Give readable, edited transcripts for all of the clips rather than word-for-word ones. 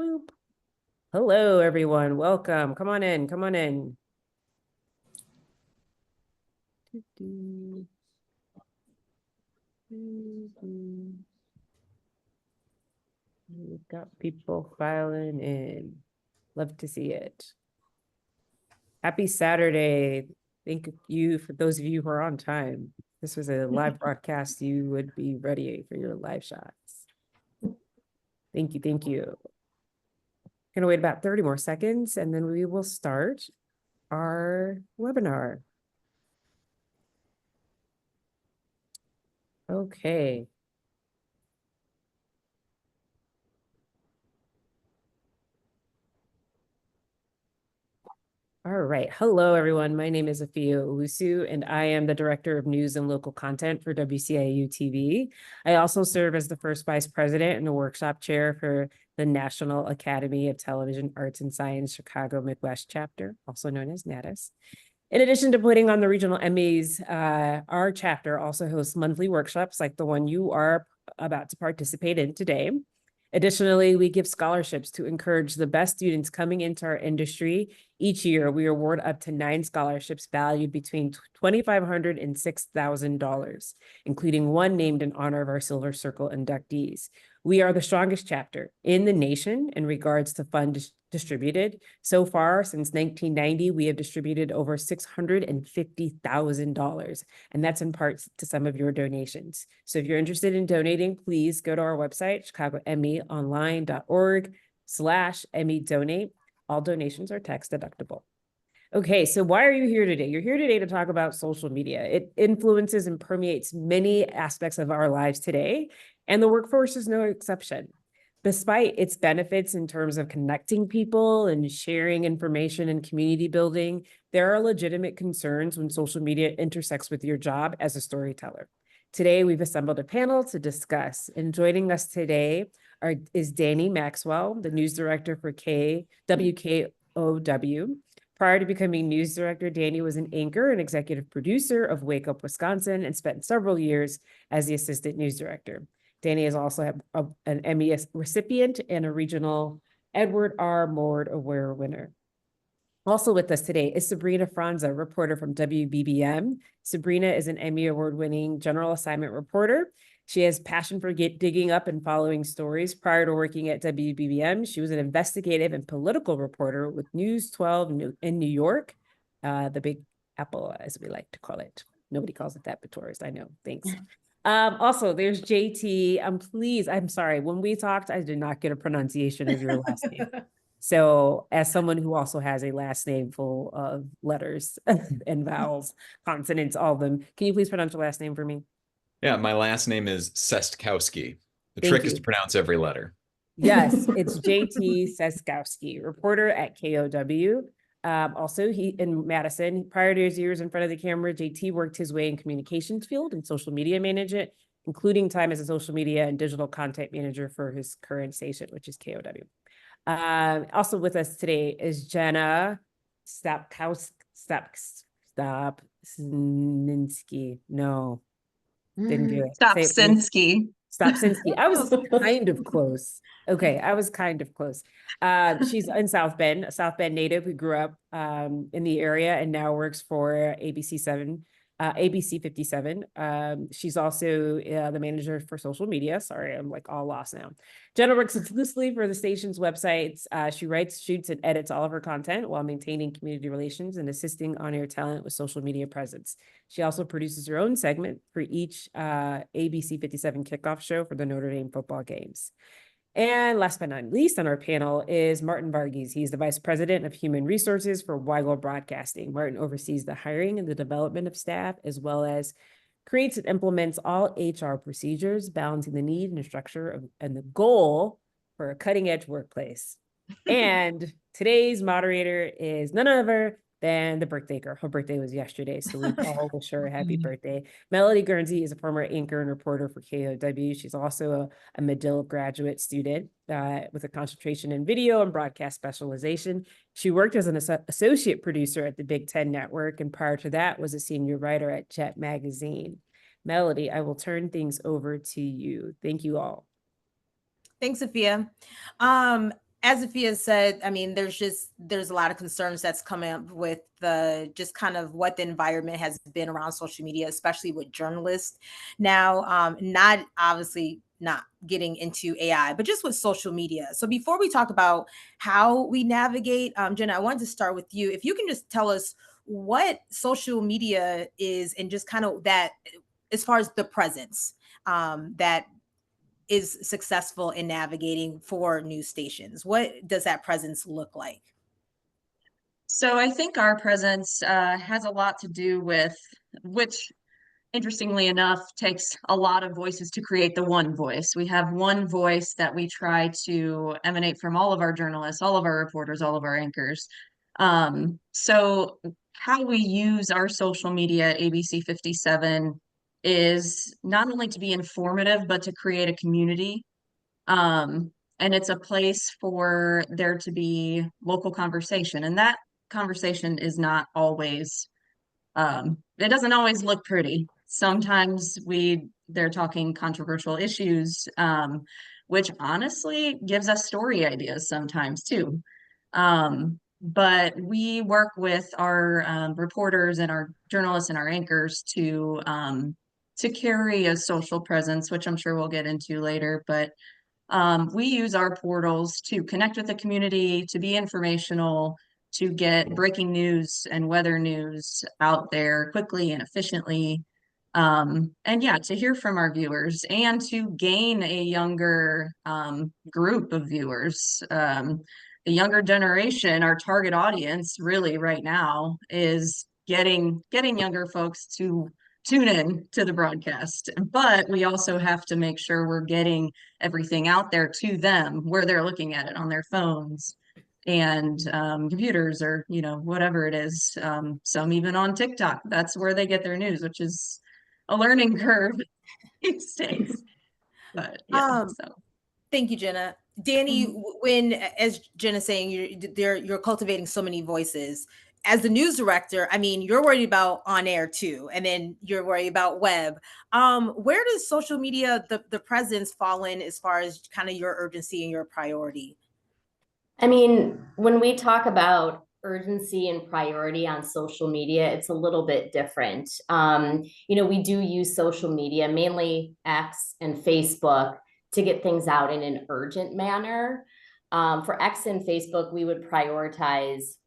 Boop. Hello, everyone. Welcome. Come on in. Come on in. We've got people filing in. Love to see it. Happy Saturday. Thank you for those of you who are on time. This was a live broadcast. You would be ready for your live shots. Thank you. Thank you. Gonna wait about 30 more seconds and then we will start our webinar. Okay. All right. Hello, everyone. My name is Afia Owusu, and I am the Director of News and Local Content for WKOW TV. I also serve as the first Vice President and the Workshop Chair for the National Academy of Television Arts and Science Chicago Midwest Chapter, also known as NATAS. In addition to putting on the regional Emmys, our chapter also hosts monthly workshops like the one you are about to participate in today. Additionally, we give scholarships to encourage the best students coming into our industry. Each year, we award up to 9 scholarships valued between $2,500 and $6,000, including one named in honor of our Silver Circle inductees. We are the strongest chapter in the nation in regards to funds distributed. So far, since 1990, we have distributed over $650,000, and that's in part to some of your donations. So if you're interested in donating, please go to our website, chicagoemmyonline.org/Emmy donate. All donations are tax deductible. Okay, so why are you here today? You're here today to talk about social media. It influences and permeates many aspects of our lives today, and the workforce is no exception. Despite its benefits in terms of connecting people and sharing information and community building, there are legitimate concerns when social media intersects with your job as a storyteller. Today, we've assembled a panel to discuss, and joining us today is Dani Maxwell, the news director for WKOW. Prior to becoming news director, Dani was an anchor and executive producer of Wake Up Wisconsin and spent several years as the assistant news director. Dani is also an Emmy recipient and a regional Edward R. Moore Award winner. Also with us today is Sabrina FRANZA, reporter from WBBM. Sabrina is an Emmy Award-winning general assignment reporter. She has passion for digging up and following stories. Prior to working at WBBM, she was an investigative and political reporter with News 12 in New York, the Big Apple, as we like to call it. Nobody calls it that but tourists, I know. Thanks. Also, there's JT. I'm sorry. When we talked, I did not get a pronunciation of your last name. So as someone who also has a last name full of letters and vowels, consonants, all of them, can you please pronounce your last name for me? Yeah, my last name is CESTKOWSKI. The trick is to pronounce every letter. Yes, it's JT CESTKOWSKI, reporter at KOW. Also, he in Madison. Prior to his years in front of the camera, JT worked his way in communications field and social media management, including time as a social media and digital content manager for his current station, which is KOW. Also with us today is Jenna Stopsinski. No, didn't do it. Stopsinski. Stopsinski. I was kind of close. Okay, I was kind of close. She's in South Bend, a South Bend native who grew up in the area and now works for ABC 57. She's also the manager for social media. Sorry, I'm like all lost now. Jenna works exclusively for the station's websites. She writes, shoots, and edits all of her content while maintaining community relations and assisting on-air talent with social media presence. She also produces her own segment for each ABC 57 kickoff show for the Notre Dame football games. And last but not least on our panel is Martin Varghese. He's the Vice President of Human Resources for Weigel Broadcasting. Martin oversees the hiring and the development of staff, as well as creates and implements all HR procedures, balancing the need and the structure and the goal for a cutting-edge workplace. And today's moderator is none other than the birthday girl. Her birthday was yesterday, so we all wish her a happy birthday. Melody Guernsey is a former anchor and reporter for KOW. She's also a Medill graduate student with a concentration in video and broadcast specialization. She worked as an associate producer at the Big Ten Network, and prior to that was a senior writer at Jet Magazine. Melody, I will turn things over to you. Thank you all. Thanks, Sophia. as Afia said, I mean, there's a lot of concerns that's coming up with the just kind of what the environment has been around social media, especially with journalists now. Not obviously not getting into AI, but just with social media. So before we talk about how we navigate, Jenna, I wanted to start with you. If you can just tell us what social media is, and just kind of that as far as the presence that is successful in navigating for news stations. What does that presence look like? So I think our presence has a lot to do with, which interestingly enough takes a lot of voices to create the one voice. We have one voice that we try to emanate from all of our journalists, all of our reporters, all of our anchors. So how we use our social media at ABC 57 is not only to be informative, but to create a community. And it's a place for there to be local conversation. And that conversation is not always, it doesn't always look pretty. Sometimes they're talking controversial issues, which honestly gives us story ideas sometimes too. But we work with our reporters and our journalists and our anchors to carry a social presence, which I'm sure we'll get into later. But we use our portals to connect with the community, to be informational, to get breaking news and weather news out there quickly and efficiently. And yeah, to hear from our viewers and to gain a younger group of viewers. The younger generation, our target audience really right now is getting younger folks to tune in to the broadcast. But we also have to make sure we're getting everything out there to them where they're looking at it on their phones and computers, or whatever it is. Some even on TikTok. That's where they get their news, which is a learning curve these days. But yeah, so Thank you, Jenna. Dani, when, as Jenna's saying, you're cultivating so many voices. As the news director, I mean, you're worried about on air too, and then you're worried about web. Where does social media, the presence, fall in as far as kind of your urgency and your priority? I mean, when we talk about urgency and priority on social media, it's a little bit different. We do use social media, mainly X and Facebook, to get things out in an urgent manner. For X and Facebook, we would prioritize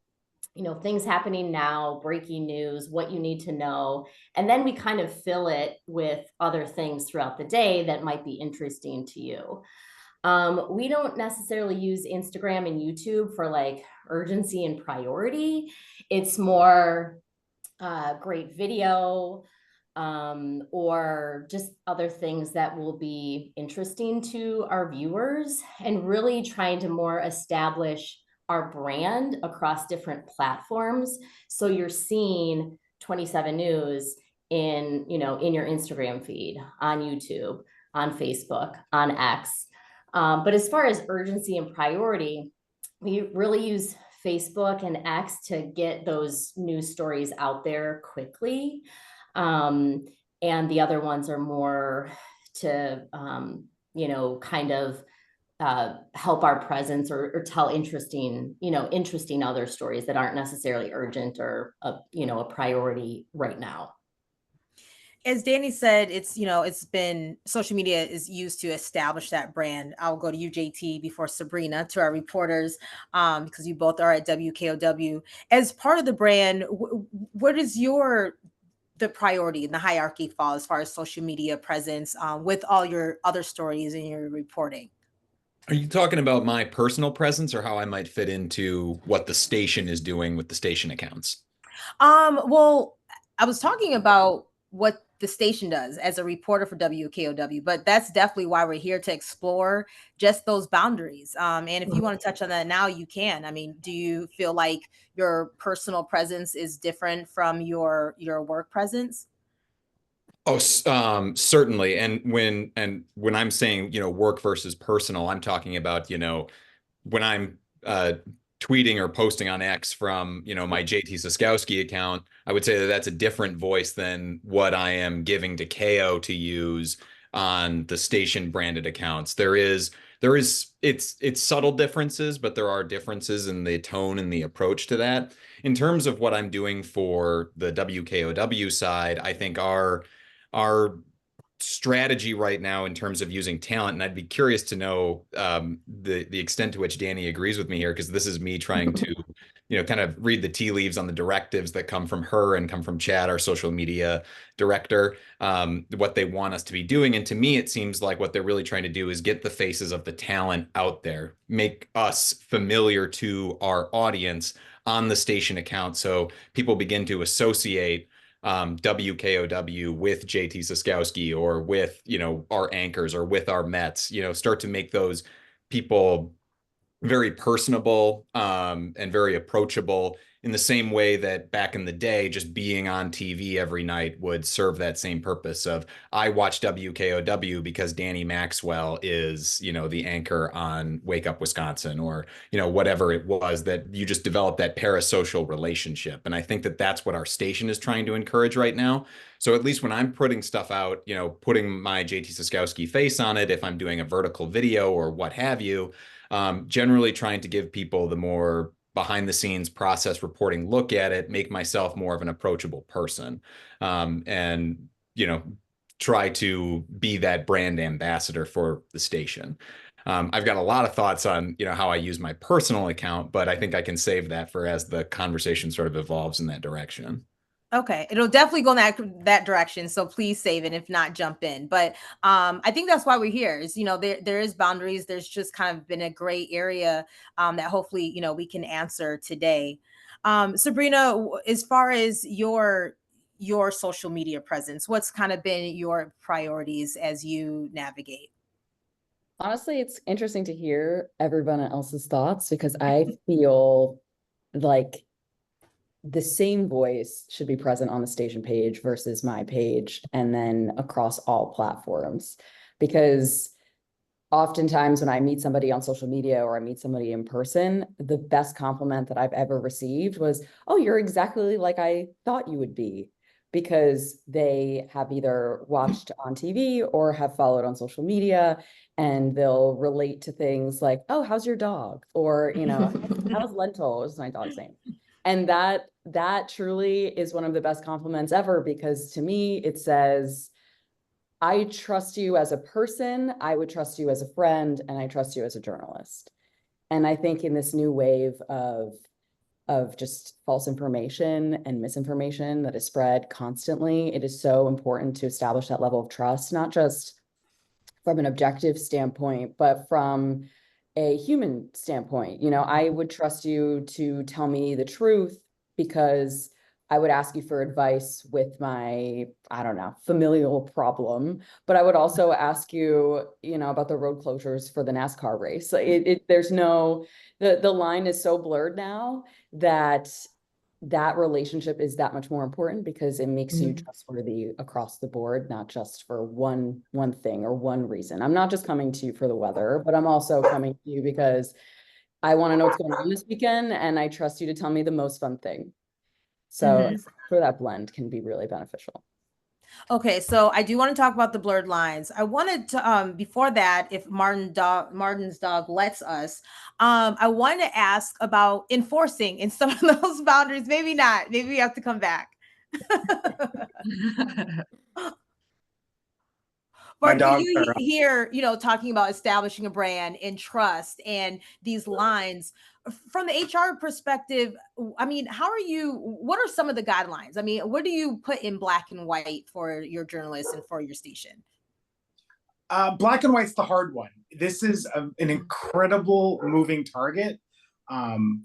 things happening now, breaking news, what you need to know. And then we kind of fill it with other things throughout the day that might be interesting to you. We don't necessarily use Instagram and YouTube for like urgency and priority. It's more great video, or just other things that will be interesting to our viewers, and really trying to more establish our brand across different platforms. So you're seeing 27 News in your Instagram feed, on YouTube, on Facebook, on X. But as far as urgency and priority, we really use Facebook and X to get those news stories out there quickly. And the other ones are more to, kind of help our presence, or tell interesting other stories that aren't necessarily urgent or a priority right now. As Dani said, it's been, social media is used to establish that brand. I'll go to you, JT, before Sabrina, to our reporters, because you both are at WKOW. As part of the brand, where does the priority and the hierarchy fall as far as social media presence, with all your other stories and your reporting? Are you talking about my personal presence, or how I might fit into what the station is doing with the station accounts? Well, I was talking about what the station does as a reporter for WKOW, but that's definitely why we're here, to explore just those boundaries. And if you want to touch on that now, you can. I mean, do you feel like your personal presence is different from your work presence? Oh, certainly. And when I'm saying, work versus personal, I'm talking about, when I'm tweeting or posting on X from, my JT CESTKOWSKI account, I would say that that's a different voice than what I am giving to KO to use on the station branded accounts. There's it's subtle differences, but there are differences in the tone and the approach to that. In terms of what I'm doing for the WKOW side, I think our strategy right now in terms of using talent, and I'd be curious to know the extent to which Dani agrees with me here, because this is me trying to kind of read the tea leaves on the directives that come from her and come from Chad, our social media director, what they want us to be doing. And to me, it seems like what they're really trying to do is get the faces of the talent out there, make us familiar to our audience on the station account, so people begin to associate WKOW with CESTKOWSKI, or with, our anchors, or with our Mets, start to make those people very personable and very approachable, in the same way that back in the day, just being on TV every night would serve that same purpose of, I watch WKOW because Dani Maxwell is, the anchor on Wake Up Wisconsin, or, whatever it was, that you just develop that parasocial relationship. And I think that that's what our station is trying to encourage right now. So at least when I'm putting stuff out, putting my CESTKOWSKI face on it, if I'm doing a vertical video or what have you, generally trying to give people the more behind the scenes process reporting look at it, make myself more of an approachable person, and try to be that brand ambassador for the station. I've got a lot of thoughts on how I use my personal account, but I think I can save that for as the conversation sort of evolves in that direction. Okay, it'll definitely go in that direction. So please save it, if not, jump in. But I think that's why we're here. Is there is boundaries. There's just kind of been a gray area that hopefully we can answer today. Sabrina, as far as your social media presence, what's kind of been your priorities as you navigate? Honestly, it's interesting to hear everyone else's thoughts, because I feel like the same voice should be present on the station page versus my page, and then across all platforms. Because oftentimes when I meet somebody on social media or I meet somebody in person, the best compliment that I've ever received was, "Oh, you're exactly like I thought you would be," because they have either watched on TV or have followed on social media, and they'll relate to things like, "Oh, how's your dog?" Or, "How's Lentil?" is my dog's name. And that truly is one of the best compliments ever, because to me, it says, I trust you as a person, I would trust you as a friend, and I trust you as a journalist. And I think in this new wave of just false information and misinformation that is spread constantly, it is so important to establish that level of trust, not just from an objective standpoint, but from a human standpoint. I would trust you to tell me the truth, because I would ask you for advice with my, I don't know, familial problem, but I would also ask you, about the road closures for the NASCAR race. There's no, the line is so blurred now that relationship is that much more important, because it makes you trustworthy across the board, not just for one thing or one reason. I'm not just coming to you for the weather, but I'm also coming to you because I want to know what's going on this weekend, and I trust you to tell me the most fun thing. So for that blend can be really beneficial. Okay, so I do want to talk about the blurred lines. I wanted to, before that, if Martin's dog lets us, I want to ask about enforcing in some of those boundaries. Maybe not. Maybe we have to come back. But you hear, talking about establishing a brand and trust and these lines from the HR perspective. I mean, what are some of the guidelines? I mean, what do you put in black and white for your journalists and for your station? Black and white's the hard one. This is an incredible moving target. The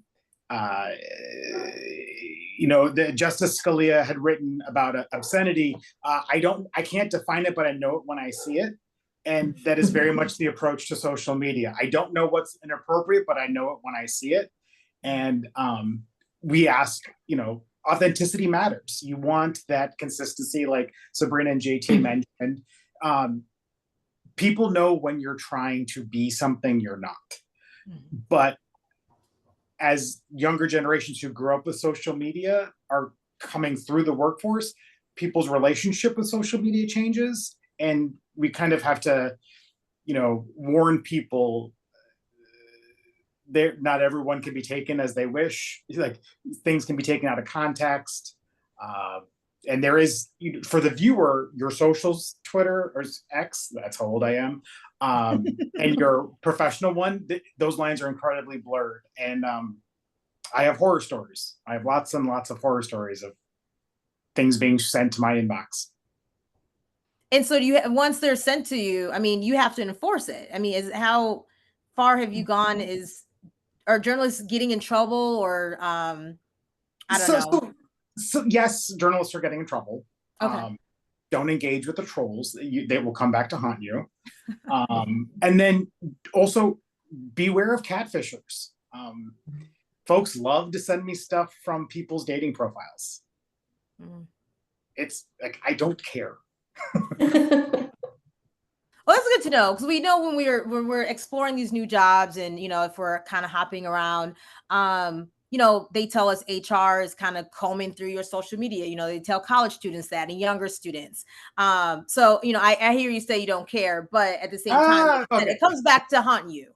Justice Scalia had written about obscenity. I can't define it, but I know it when I see it. And that is very much the approach to social media. I don't know what's inappropriate, but I know it when I see it. And we ask, authenticity matters. You want that consistency, like Sabrina and JT mentioned. People know when you're trying to be something you're not. But as younger generations who grew up with social media are coming through the workforce, people's relationship with social media changes. And we kind of have to, warn people not everyone can be taken as they wish. Like, things can be taken out of context. And there is, for the viewer, your socials, Twitter or X, that's how old I am, and your professional one, those lines are incredibly blurred. And I have horror stories. I have lots and lots of horror stories of things being sent to my inbox. And so once they're sent to you, I mean, you have to enforce it. I mean, how far have you gone? Are journalists getting in trouble, or I don't know? So yes, journalists are getting in trouble. Okay. Don't engage with the trolls. They will come back to haunt you. And then also beware of catfishers. Folks love to send me stuff from people's dating profiles. It's like, I don't care. Well, that's good to know, because we know when we're exploring these new jobs, and if we're kind of hopping around, they tell us HR is kind of combing through your social media. They tell college students that, and younger students. So I hear you say you don't care, but at the same time, okay, it comes back to haunt you.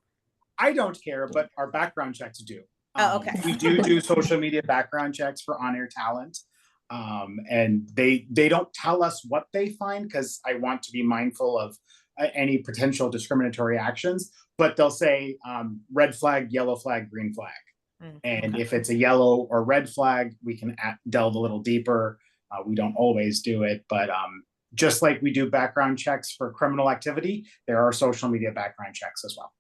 I don't care, but our background checks do. Okay. We do social media background checks for on-air talent. And they don't tell us what they find, because I want to be mindful of any potential discriminatory actions, but they'll say red flag, yellow flag, green flag. And if it's a yellow or red flag, we can delve a little deeper. We don't always do it, but just like we do background checks for criminal activity, there are social media background checks as well.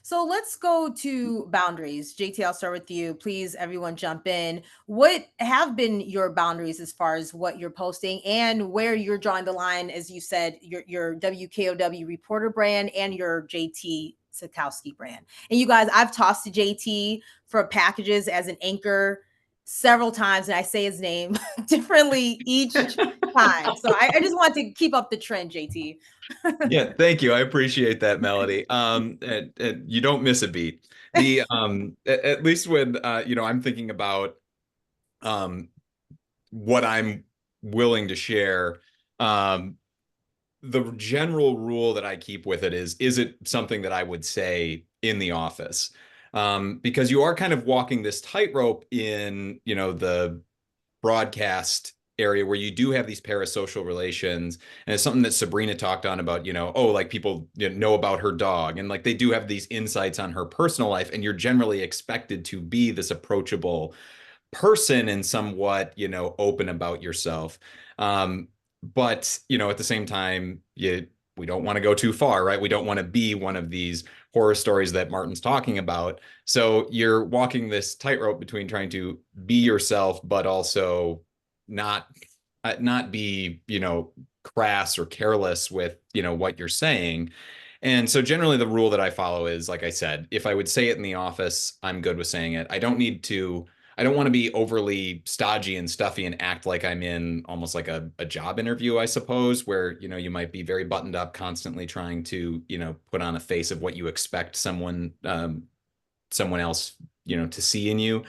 So let's go to boundaries. JT, I'll start with you. Please, everyone jump in. What have been your boundaries as far as what you're posting, and where you're drawing the line, as you said, your WKOW reporter brand and your JT CESTKOWSKI brand? And you guys, I've tossed to JT for packages as an anchor several times, and I say his name differently each time. So I just want to keep up the trend, JT. Yeah, thank you. I appreciate that, Melody. And you don't miss a beat. The at least when I'm thinking about what I'm willing to share. The general rule that I keep with it is it something that I would say in the office? Because you are kind of walking this tightrope in, the broadcast area where you do have these parasocial relations. And it's something that Sabrina talked on about, like people know about her dog, and like they do have these insights on her personal life, and you're generally expected to be this approachable person and somewhat, open about yourself. But, at the same time, we don't want to go too far, right? We don't want to be one of these horror stories that Martin's talking about. So you're walking this tightrope between trying to be yourself, but also not be, crass or careless with, what you're saying. And so generally the rule that I follow is, like I said, if I would say it in the office, I'm good with saying it. I don't want to be overly stodgy and stuffy and act like I'm in almost like a job interview, I suppose, where, you might be very buttoned up, constantly trying to, put on a face of what you expect someone else, to see in you.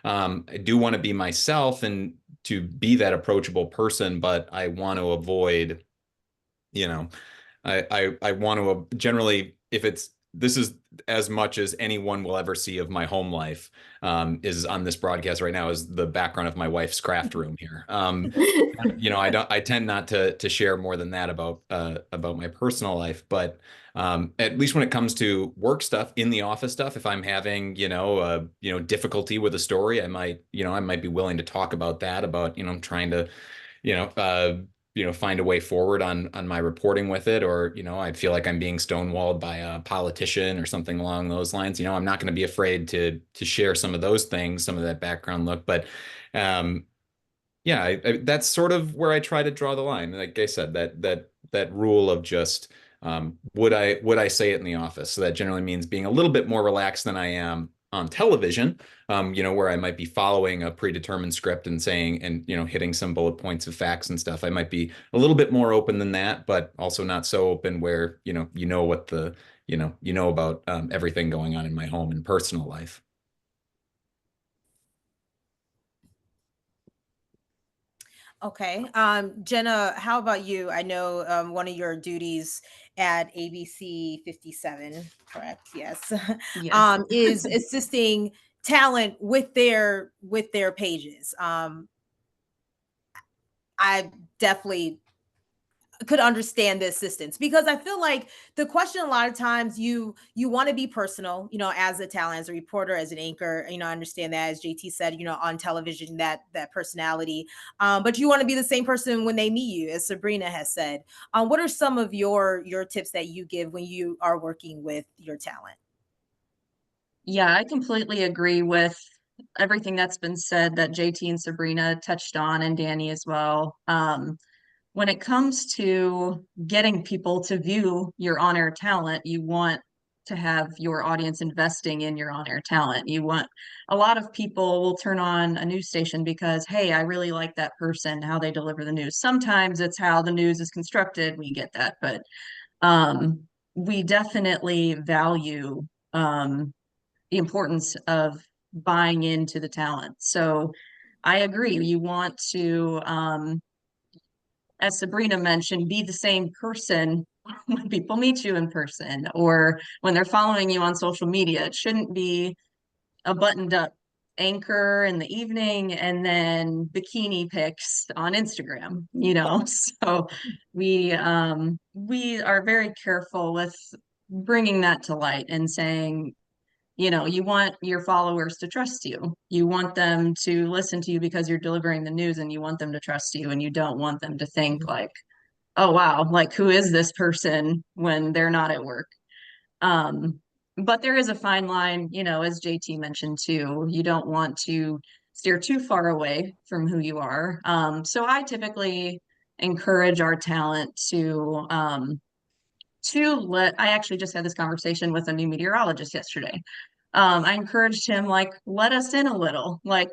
I do want to be myself and to be that approachable person, but I want to avoid, I want to generally, this is as much as anyone will ever see of my home life, is on this broadcast right now, is the background of my wife's craft room here. I tend not to share more than that about my personal life, but at least when it comes to work stuff, in the office stuff, if I'm having, difficulty with a story, I might be willing to talk about that, about, trying to, find a way forward on my reporting with it, or, I feel like I'm being stonewalled by a politician or something along those lines. I'm not going to be afraid to share some of those things, some of that background look, but that's sort of where I try to draw the line. Like I said, that rule of just, would I say it in the office? So that generally means being a little bit more relaxed than I am on television, where I might be following a predetermined script and saying, and, hitting some bullet points of facts and stuff. I might be a little bit more open than that, but also not so open where, what the, about everything going on in my home and personal life. Okay. Jenna, how about you? I know one of your duties at ABC 57, correct? Yes. Yes. Is assisting talent with their pages. I definitely could understand the assistance, because I feel like the question a lot of times, you want to be personal, as a talent, as a reporter, as an anchor, I understand that, as JT said, on television, that personality, but you want to be the same person when they meet you, as Sabrina has said. What are some of your tips that you give when you are working with your talent? Yeah, I completely agree with everything that's been said that JT and Sabrina touched on, and Dani as well. When it comes to getting people to view your on-air talent, you want to have your audience investing in your on-air talent. A lot of people will turn on a news station because, hey, I really like that person, how they deliver the news. Sometimes it's how the news is constructed, we get that, but we definitely value the importance of buying into the talent. So I agree. You want to, as Sabrina mentioned, be the same person when people meet you in person or when they're following you on social media. It shouldn't be a buttoned up anchor in the evening and then bikini pics on Instagram, So we are very careful with bringing that to light and saying, you want your followers to trust you. You want them to listen to you because you're delivering the news, and you want them to trust you, and you don't want them to think like, oh wow, like who is this person when they're not at work? But there is a fine line, as JT mentioned too. You don't want to steer too far away from who you are. So I typically encourage our talent I actually just had this conversation with a new meteorologist yesterday. I encouraged him, like, let us in a little. Like,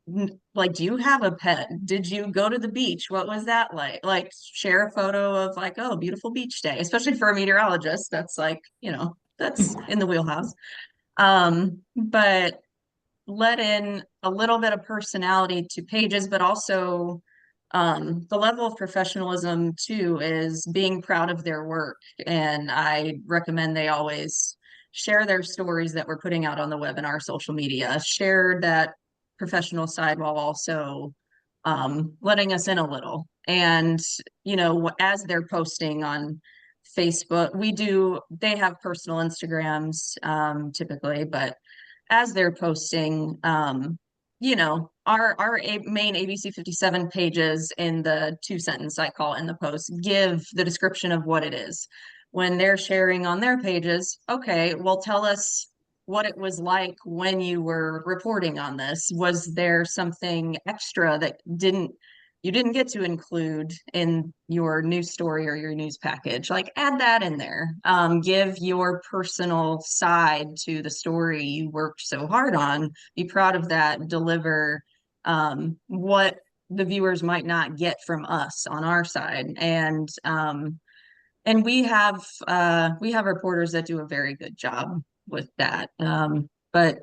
do you have a pet? Did you go to the beach? What was that like? Like, share a photo of like, oh, beautiful beach day, especially for a meteorologist. That's like, that's in the wheelhouse. But let in a little bit of personality to pages, but also the level of professionalism too is being proud of their work. And I recommend they always share their stories that we're putting out on the web and our social media, share that professional side while also letting us in a little. And, as they're posting on Facebook, they have personal Instagrams typically, but as they're posting, our main ABC 57 pages in the 2-sentence I call in the post give the description of what it is. When they're sharing on their pages, okay, well, tell us what it was like when you were reporting on this. Was there something extra that you didn't get to include in your news story or your news package? Like, add that in there. Give your personal side to the story you worked so hard on. Be proud of that. Deliver what the viewers might not get from us on our side. And we have reporters that do a very good job with that. But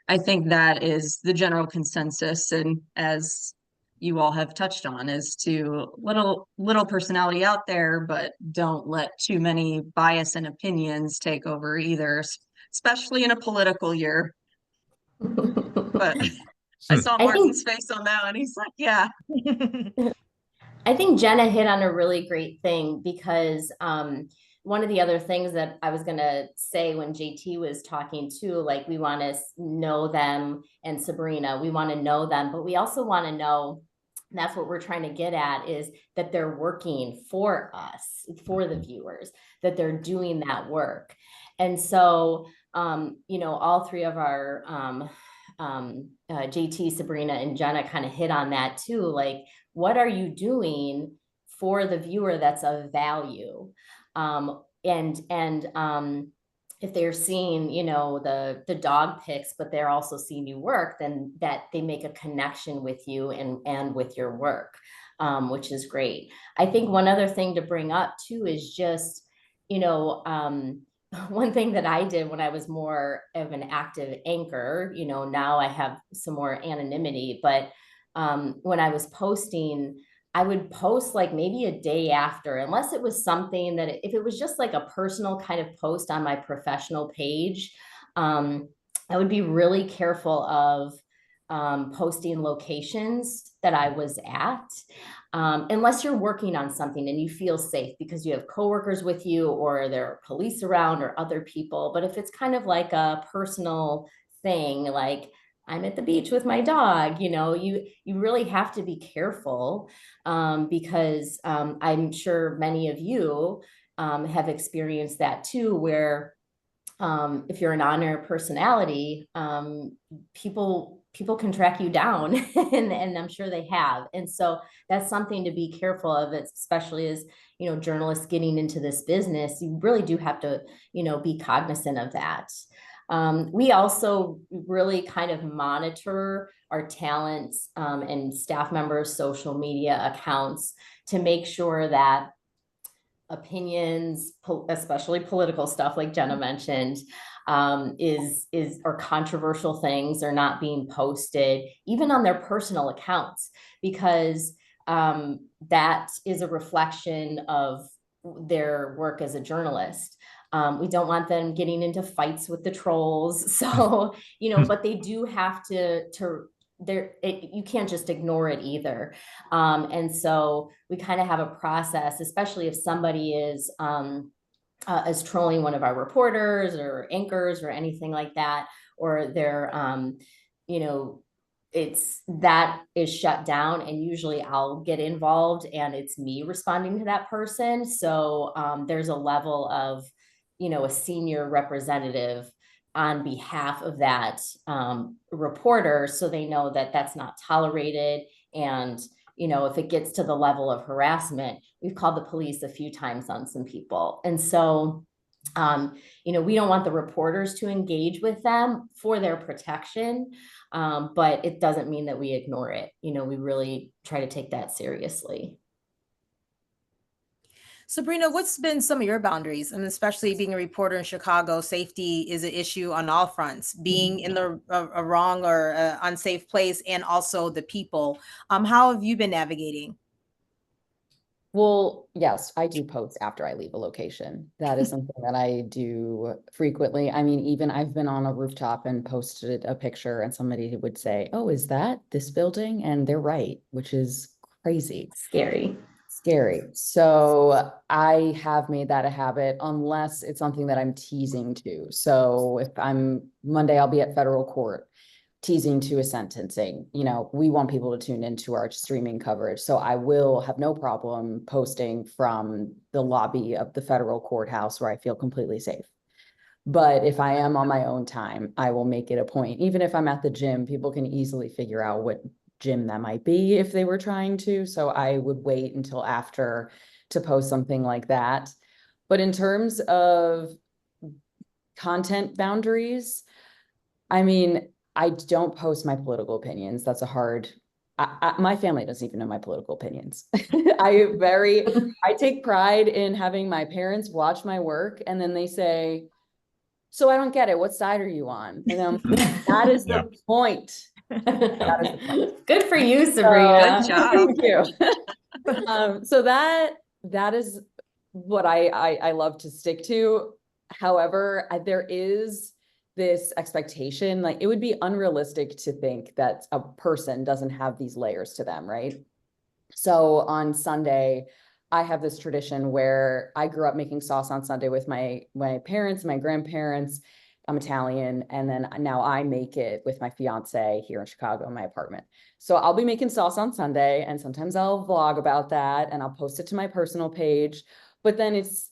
I think that is the general consensus, and as you all have touched on, is to little personality out there, but don't let too many bias and opinions take over either, especially in a political year. But I saw Martin's face on that one. He's like, yeah. I think Jenna hit on a really great thing, because one of the other things that I was going to say when JT was talking too, like, we want to know them, and Sabrina, we want to know them, but we also want to know, that's what we're trying to get at, is that they're working for us, for the viewers, that they're doing that work. And so, all three of our JT, Sabrina, and Jenna kind of hit on that too. Like, what are you doing for the viewer that's of value? If they're seeing, the dog pics, but they're also seeing you work, then that they make a connection with you and with your work, which is great. I think one other thing to bring up too is just, one thing that I did when I was more of an active anchor, now I have some more anonymity, but when I was posting I would post like maybe a day after, unless it was something that if it was just like a personal kind of post on my professional page, I would be really careful of posting locations that I was at, unless you're working on something and you feel safe because you have coworkers with you or there are police around or other people. But if it's kind of like a personal thing, like I'm at the beach with my dog, you really have to be careful, because I'm sure many of you have experienced that too, where if you're an on-air personality, people can track you down, and I'm sure they have. And so that's something to be careful of, especially as, journalists getting into this business. You really do have to, be cognizant of that. We also really kind of monitor our talents and staff members' social media accounts to make sure that opinions, especially political stuff like Jenna mentioned, or controversial things are not being posted even on their personal accounts, because that is a reflection of their work as a journalist. We don't want them getting into fights with the trolls. So, but they do have to you can't just ignore it either. And so we kind of have a process, especially if somebody is trolling one of our reporters or anchors or anything like that, or they're, that is shut down, and usually I'll get involved and it's me responding to that person. So there's a level of, a senior representative on behalf of that reporter, so they know that that's not tolerated. And, if it gets to the level of harassment, we've called the police a few times on some people. And so, we don't want the reporters to engage with them for their protection, but it doesn't mean that we ignore it. We really try to take that seriously. Sabrina, what's been some of your boundaries? And especially being a reporter in Chicago, safety is an issue on all fronts, being in a wrong or unsafe place, and also the people. How have you been navigating? Well, yes, I do post after I leave a location. That is something that I do frequently. I mean, even I've been on a rooftop and posted a picture and somebody would say, "Oh, is that this building?" And they're right, which is crazy. Scary. So I have made that a habit, unless it's something that I'm teasing to. So if I'm Monday, I'll be at federal court teasing to a sentencing. We want people to tune into our streaming coverage. So I will have no problem posting from the lobby of the federal courthouse where I feel completely safe. But if I am on my own time, I will make it a point. Even if I'm at the gym, people can easily figure out what gym that might be if they were trying to. So I would wait until after to post something like that. But in terms of content boundaries, I mean, I don't post my political opinions. That's a hard, my family doesn't even know my political opinions. I take pride in having my parents watch my work and then they say, "So I don't get it. What side are you on?" And that is the point. That is the point. Good for you, Sabrina. Good job. Thank you. So that is what I love to stick to. However, there is this expectation, like it would be unrealistic to think that a person doesn't have these layers to them, right? So on Sunday, I have this tradition where I grew up making sauce on Sunday with my parents, my grandparents. I'm Italian, and then now I make it with my fiance here in Chicago in my apartment. So I'll be making sauce on Sunday, and sometimes I'll vlog about that and I'll post it to my personal page. But then it's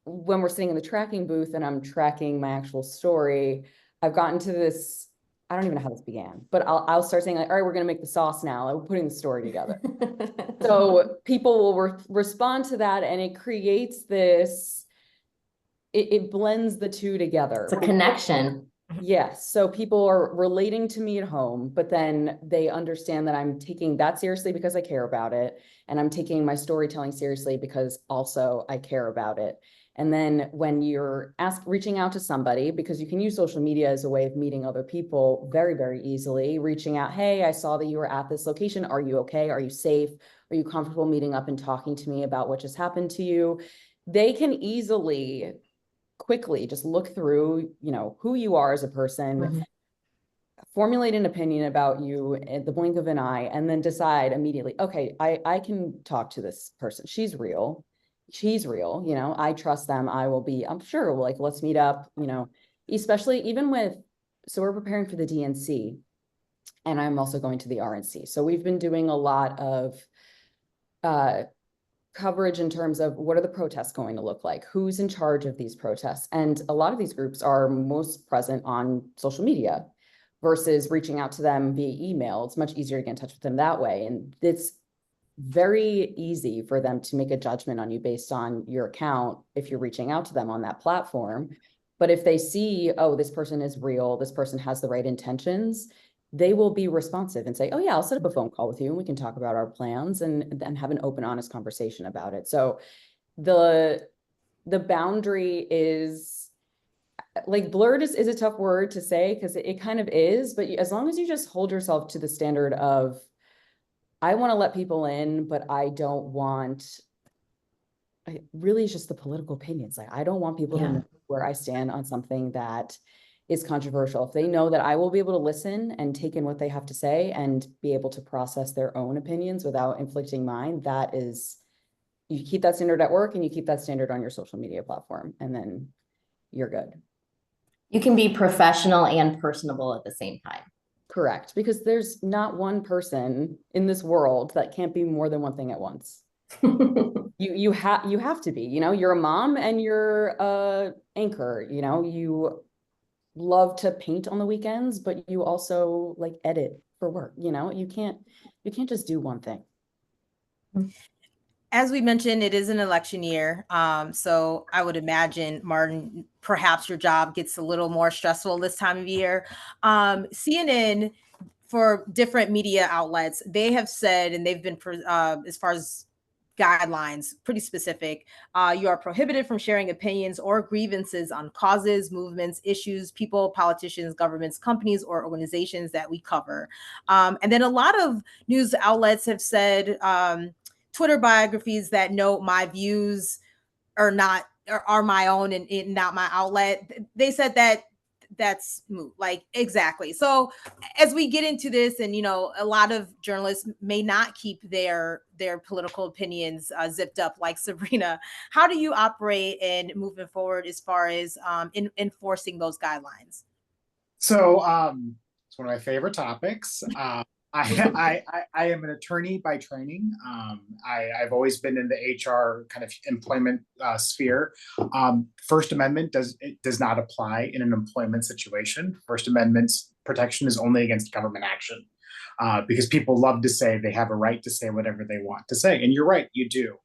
when we're sitting in the tracking booth and I'm tracking my actual story, I've gotten to this, I don't even know how this began, but I'll start saying like, "All right, we're going to make the sauce now. We're putting the story together." So people will respond to that, and it creates this, it blends the two together. It's a connection. Yes. So people are relating to me at home, but then they understand that I'm taking that seriously because I care about it. And I'm taking my storytelling seriously because also I care about it. And then when you're reaching out to somebody, because you can use social media as a way of meeting other people very, very easily, reaching out, hey, I saw that you were at this location. Are you okay? Are you safe? Are you comfortable meeting up and talking to me about what just happened to you? They can easily, quickly just look through, who you are as a person, formulate an opinion about you at the blink of an eye, and then decide immediately, okay, I can talk to this person. She's real. I trust them. I'm sure, like, let's meet up, especially even so we're preparing for the DNC, and I'm also going to the RNC. So we've been doing a lot of coverage in terms of what are the protests going to look like? Who's in charge of these protests? And a lot of these groups are most present on social media versus reaching out to them via email. It's much easier to get in touch with them that way. And it's very easy for them to make a judgment on you based on your account if you're reaching out to them on that platform. But if they see, oh, this person is real, this person has the right intentions, they will be responsive and say, oh yeah, I'll set up a phone call with you and we can talk about our plans and have an open, honest conversation about it. So the boundary is, like, blurred is a tough word to say because it kind of is, but as long as you just hold yourself to the standard of, I want to let people in, but I don't want, really it's just the political opinions. Like, I don't want people to know where I stand on something that is controversial. If they know that I will be able to listen and take in what they have to say and be able to process their own opinions without inflicting mine, that is, you keep that standard at work and you keep that standard on your social media platform, and then you're good. You can be professional and personable at the same time. Correct, because there's not one person in this world that can't be more than one thing at once. You have to be, you're a mom and you're a anchor, you love to paint on the weekends, but you also like edit for work. You can't just do one thing. As we mentioned, it is an election year. So I would imagine, Martin, perhaps your job gets a little more stressful this time of year. CNN, for different media outlets, they have said, and they've been, as far as guidelines, pretty specific. You are prohibited from sharing opinions or grievances on causes, movements, issues, people, politicians, governments, companies, or organizations that we cover. And then a lot of news outlets have said, Twitter biographies that note my views are my own and not my outlet. They said that that's moot. Like, exactly. So as we get into this, and a lot of journalists may not keep their political opinions zipped up like Sabrina. How do you operate and moving forward as far as enforcing those guidelines? So it's one of my favorite topics. I am an attorney by training. I've always been in the HR kind of employment sphere. First Amendment does not apply in an employment situation. First Amendment's protection is only against government action, because people love to say they have a right to say whatever they want to say, and you're right, you do.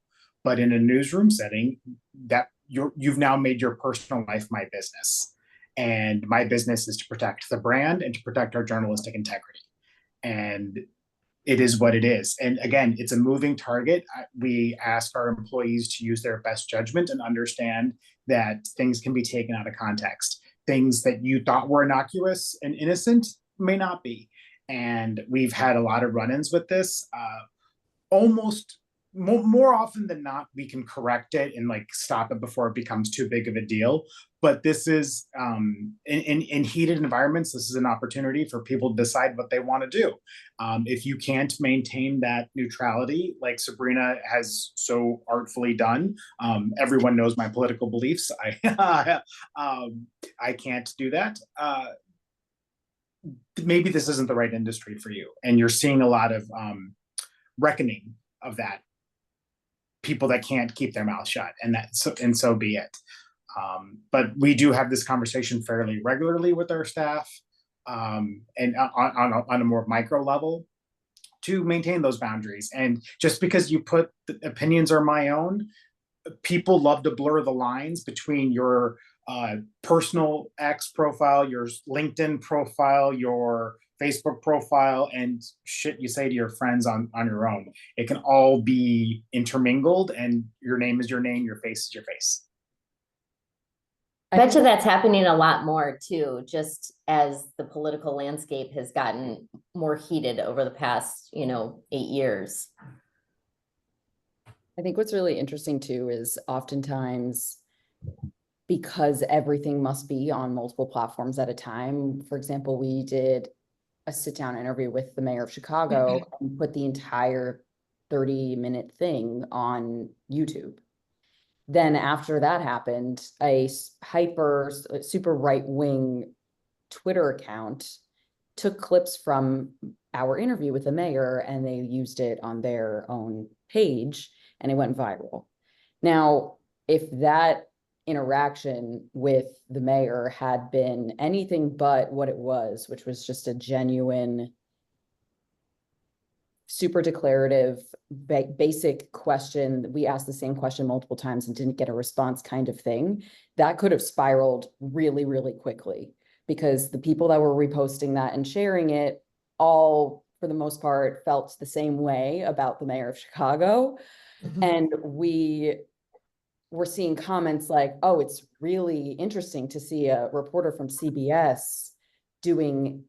But in a newsroom setting, that you've now made your personal life my business, and my business is to protect the brand and to protect our journalistic integrity. And it is what it is. And again, it's a moving target. We ask our employees to use their best judgment and understand that things can be taken out of context. Things that you thought were innocuous and innocent may not be. And we've had a lot of run-ins with this. Almost more often than not, we can correct it and like stop it before it becomes too big of a deal. But this is in heated environments, this is an opportunity for people to decide what they want to do. If you can't maintain that neutrality, like Sabrina has so artfully done, everyone knows my political beliefs. I can't do that. Maybe this isn't the right industry for you, and you're seeing a lot of reckoning of that. People that can't keep their mouth shut, and so be it. But we do have this conversation fairly regularly with our staff, and on a more micro level, to maintain those boundaries. And just because you put the opinions are my own, people love to blur the lines between your personal X profile, your LinkedIn profile, your Facebook profile, and shit you say to your friends on your own. It can all be intermingled, and your name is your name, your face is your face. I Bet you think that's happening a lot more too, just as the political landscape has gotten more heated over the past, 8 years. I think what's really interesting too is oftentimes because everything must be on multiple platforms at a time. For example, we did a sit-down interview with the mayor of Chicago and put the entire 30-minute thing on YouTube. Then after that happened, a super right-wing Twitter account took clips from our interview with the mayor and they used it on their own page and it went viral. Now, if that interaction with the mayor had been anything but what it was, which was just a genuine, super declarative, basic question, we asked the same question multiple times and didn't get a response kind of thing, that could have spiraled really, really quickly because the people that were reposting that and sharing it all, for the most part, felt the same way about the mayor of Chicago. And we were seeing comments like, oh, it's really interesting to see a reporter from CBS doing,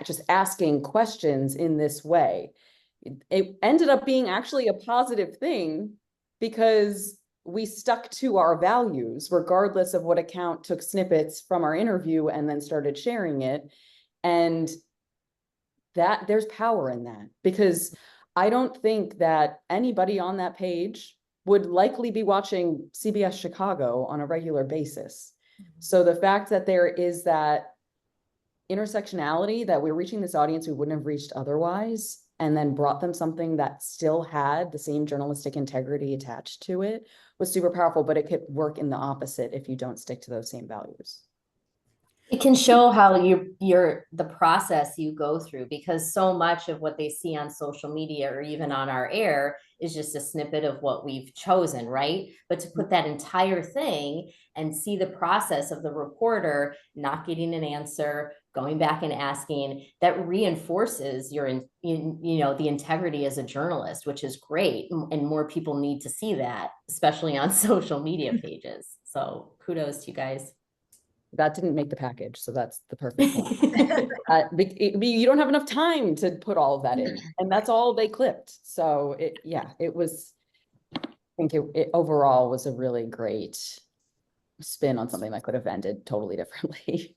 just asking questions in this way. It ended up being actually a positive thing because we stuck to our values, regardless of what account took snippets from our interview and then started sharing it. And that there's power in that, because I don't think that anybody on that page would likely be watching CBS Chicago on a regular basis. So the fact that there is that intersectionality, that we're reaching this audience we wouldn't have reached otherwise, and then brought them something that still had the same journalistic integrity attached to it, was super powerful, but it could work in the opposite if you don't stick to those same values. It can show how the process you go through, because so much of what they see on social media or even on our air is just a snippet of what we've chosen, right? But to put that entire thing and see the process of the reporter not getting an answer, going back and asking, that reinforces the integrity as a journalist, which is great. And more people need to see that, especially on social media pages. So kudos to you guys. That didn't make the package, so that's the perfect one. You don't have enough time to put all of that in, and that's all they clipped. So it was, I think it overall was a really great spin on something that could have ended totally differently.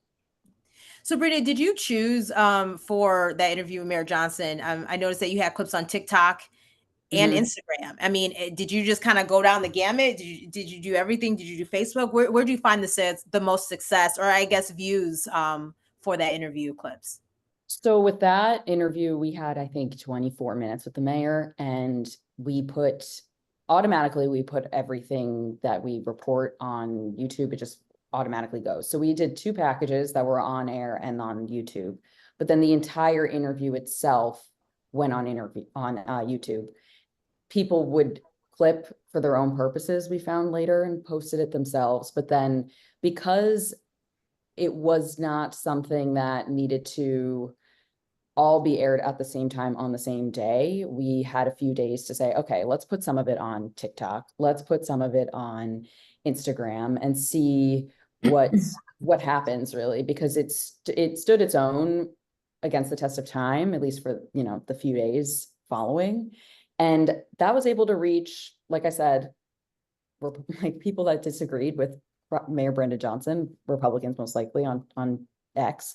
Sabrina, did you choose for that interview with Mayor Johnson? I noticed that you had clips on TikTok and Instagram. I mean, did you just kind of go down the gamut? Did you do everything? Did you do Facebook? Where do you find the most success, or I guess views for that interview clips? So with that interview, we had, I think, 24 minutes with the mayor, and we automatically put everything that we report on YouTube. It just automatically goes. So we did 2 packages that were on air and on YouTube, but then the entire interview itself went on YouTube. People would clip for their own purposes, we found later, and posted it themselves. But then because it was not something that needed to all be aired at the same time on the same day, we had a few days to say, okay, let's put some of it on TikTok. Let's put some of it on Instagram and see what happens, really, because it stood its own against the test of time, at least for, the few days following. And that was able to reach, like I said, like people that disagreed with Mayor Brenda Johnson, Republicans most likely on X.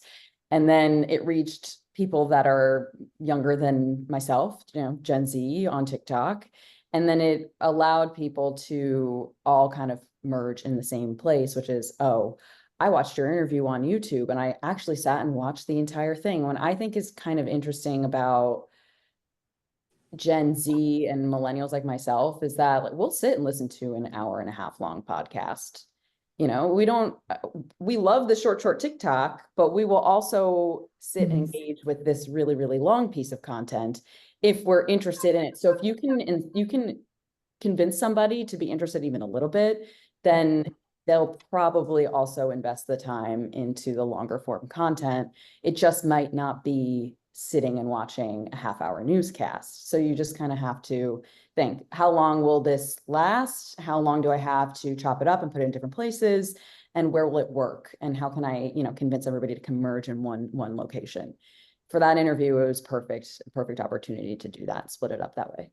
And then it reached people that are younger than myself, Gen Z on TikTok. And then it allowed people to all kind of merge in the same place, which is, oh, I watched your interview on YouTube and I actually sat and watched the entire thing. What I think is kind of interesting about Gen Z and millennials like myself is that we'll sit and listen to an 1.5 hour long podcast. We love the short TikTok, but we will also sit and engage with this really, really long piece of content if we're interested in it. So if you can convince somebody to be interested even a little bit, then they'll probably also invest the time into the longer form content. It just might not be sitting and watching a 1/2 hour newscast. So you just kind of have to think, how long will this last? How long do I have to chop it up and put it in different places? and where will it work? And how can I, convince everybody to converge in one location? For that interview, it was perfect opportunity to do that, split it up that way.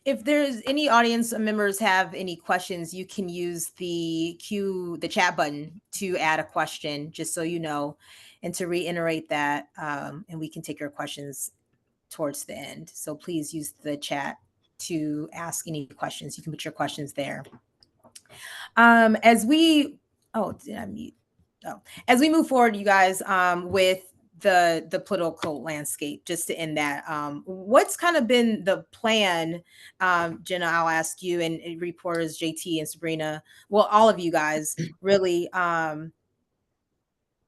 If there's any audience members have any questions, you can use the chat button to add a question, just so you know, and to reiterate that, and we can take your questions towards the end. So please use the chat to ask any questions. You can put your questions there. As we move forward, you guys, with the political landscape, just to end that, what's kind of been the plan? Jenna, I'll ask you, and reporters JT and Sabrina, well, all of you guys, really,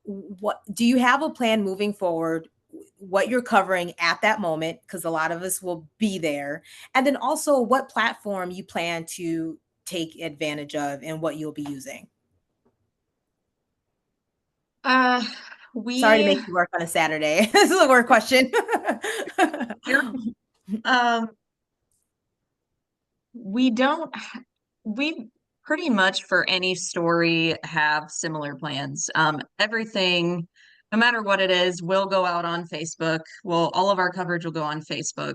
what do you have a plan moving forward, what you're covering at that moment, because a lot of us will be there, and then also what platform you plan to take advantage of and what you'll be using? Sorry to make you work on a Saturday. This is a work question. We pretty much for any story have similar plans. Everything, no matter what it is, will go out on Facebook. Well, all of our coverage will go on Facebook.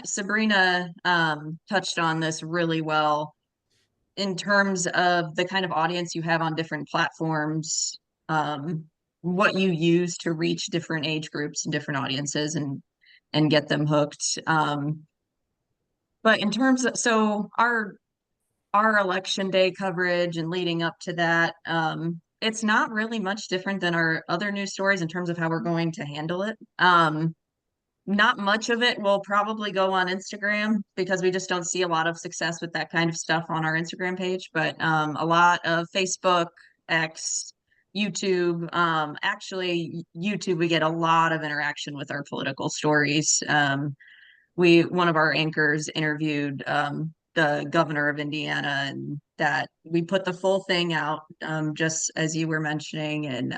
Sabrina touched on this really well in terms of the kind of audience you have on different platforms, what you use to reach different age groups and different audiences and get them hooked. But in terms of, so our election day coverage and leading up to that, it's not really much different than our other news stories in terms of how we're going to handle it. Not much of it will probably go on Instagram because we just don't see a lot of success with that kind of stuff on our Instagram page, but a lot of Facebook, X, YouTube. Actually, YouTube, we get a lot of interaction with our political stories. One of our anchors interviewed the governor of Indiana, and that we put the full thing out, just as you were mentioning, and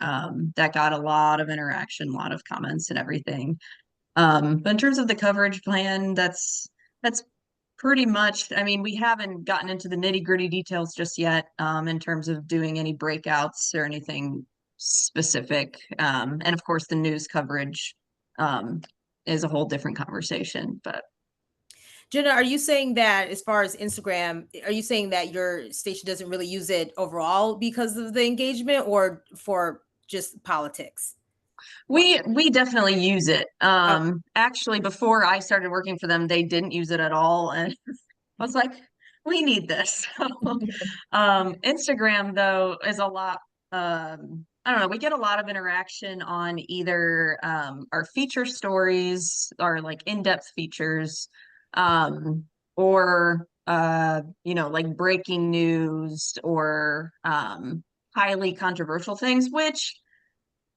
that got a lot of interaction, a lot of comments and everything. But in terms of the coverage plan, that's pretty much, I mean, we haven't gotten into the nitty-gritty details just yet, in terms of doing any breakouts or anything specific. And of course, the news coverage is a whole different conversation. But Jenna, are you saying that as far as Instagram, are you saying that your station doesn't really use it overall because of the engagement, or for just politics? We definitely use it. Actually, before I started working for them, they didn't use it at all, and I was like, we need this. Instagram, though, is a lot. I don't know. We get a lot of interaction on either our feature stories, or like in-depth features, or like breaking news, or highly controversial things, which,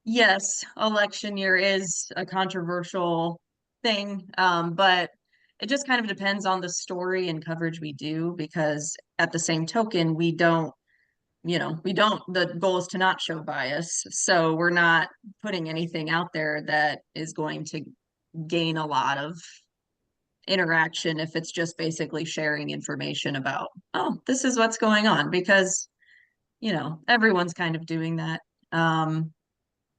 yes, election year is a controversial thing, but it just kind of depends on the story and coverage we do, because at the same token, the goal is to not show bias. So we're not putting anything out there that is going to gain a lot of interaction if it's just basically sharing information about, oh, this is what's going on, because, everyone's kind of doing that.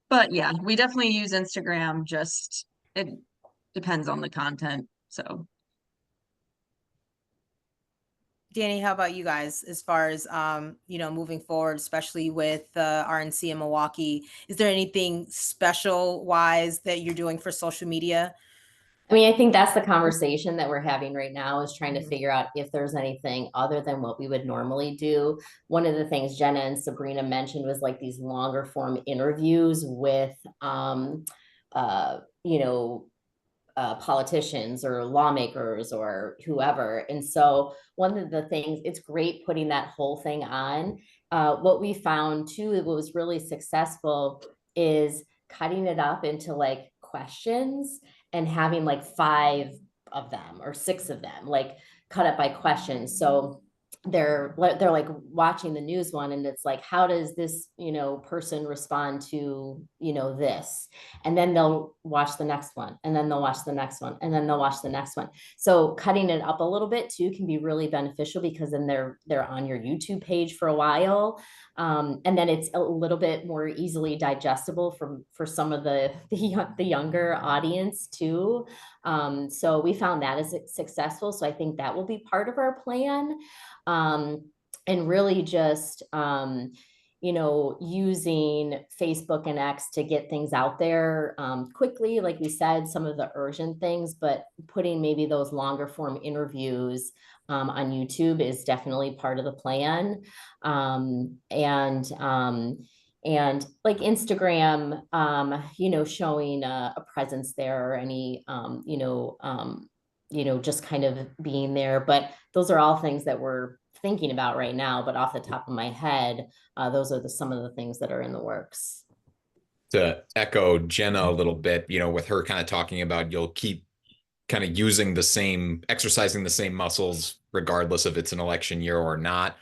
But yeah, we definitely use Instagram, just it depends on the content. So Dani, how about you guys, as far as moving forward, especially with RNC in Milwaukee? Is there anything special wise that you're doing for social media? I mean, I think that's the conversation that we're having right now, is trying to figure out if there's anything other than what we would normally do. One of the things Jenna and Sabrina mentioned was like these longer form interviews with, politicians or lawmakers or whoever. And so one of the things, it's great putting that whole thing on. What we found too, what was really successful, is cutting it up into like questions and having like 5 of them or 6 of them, like cut up by questions. So they're like watching the news one, and it's like, how does this, person respond to, this? And then they'll watch the next one, and then they'll watch the next one, and then they'll watch the next one. So cutting it up a little bit too can be really beneficial, because then they're on your YouTube page for a while. And then it's a little bit more easily digestible for some of the younger audience too. So we found that as successful. So I think that will be part of our plan. And really just, using Facebook and X to get things out there quickly, like we said, some of the urgent things, but putting maybe those longer form interviews on YouTube is definitely part of the plan. And like Instagram, showing a presence there, or any, just kind of being there. But those are all things that we're thinking about right now. But off the top of my head, those are some of the things that are in the works. To echo Jenna a little bit, with her kind of talking about, you'll keep kind of exercising the same muscles, regardless if it's an election year or not.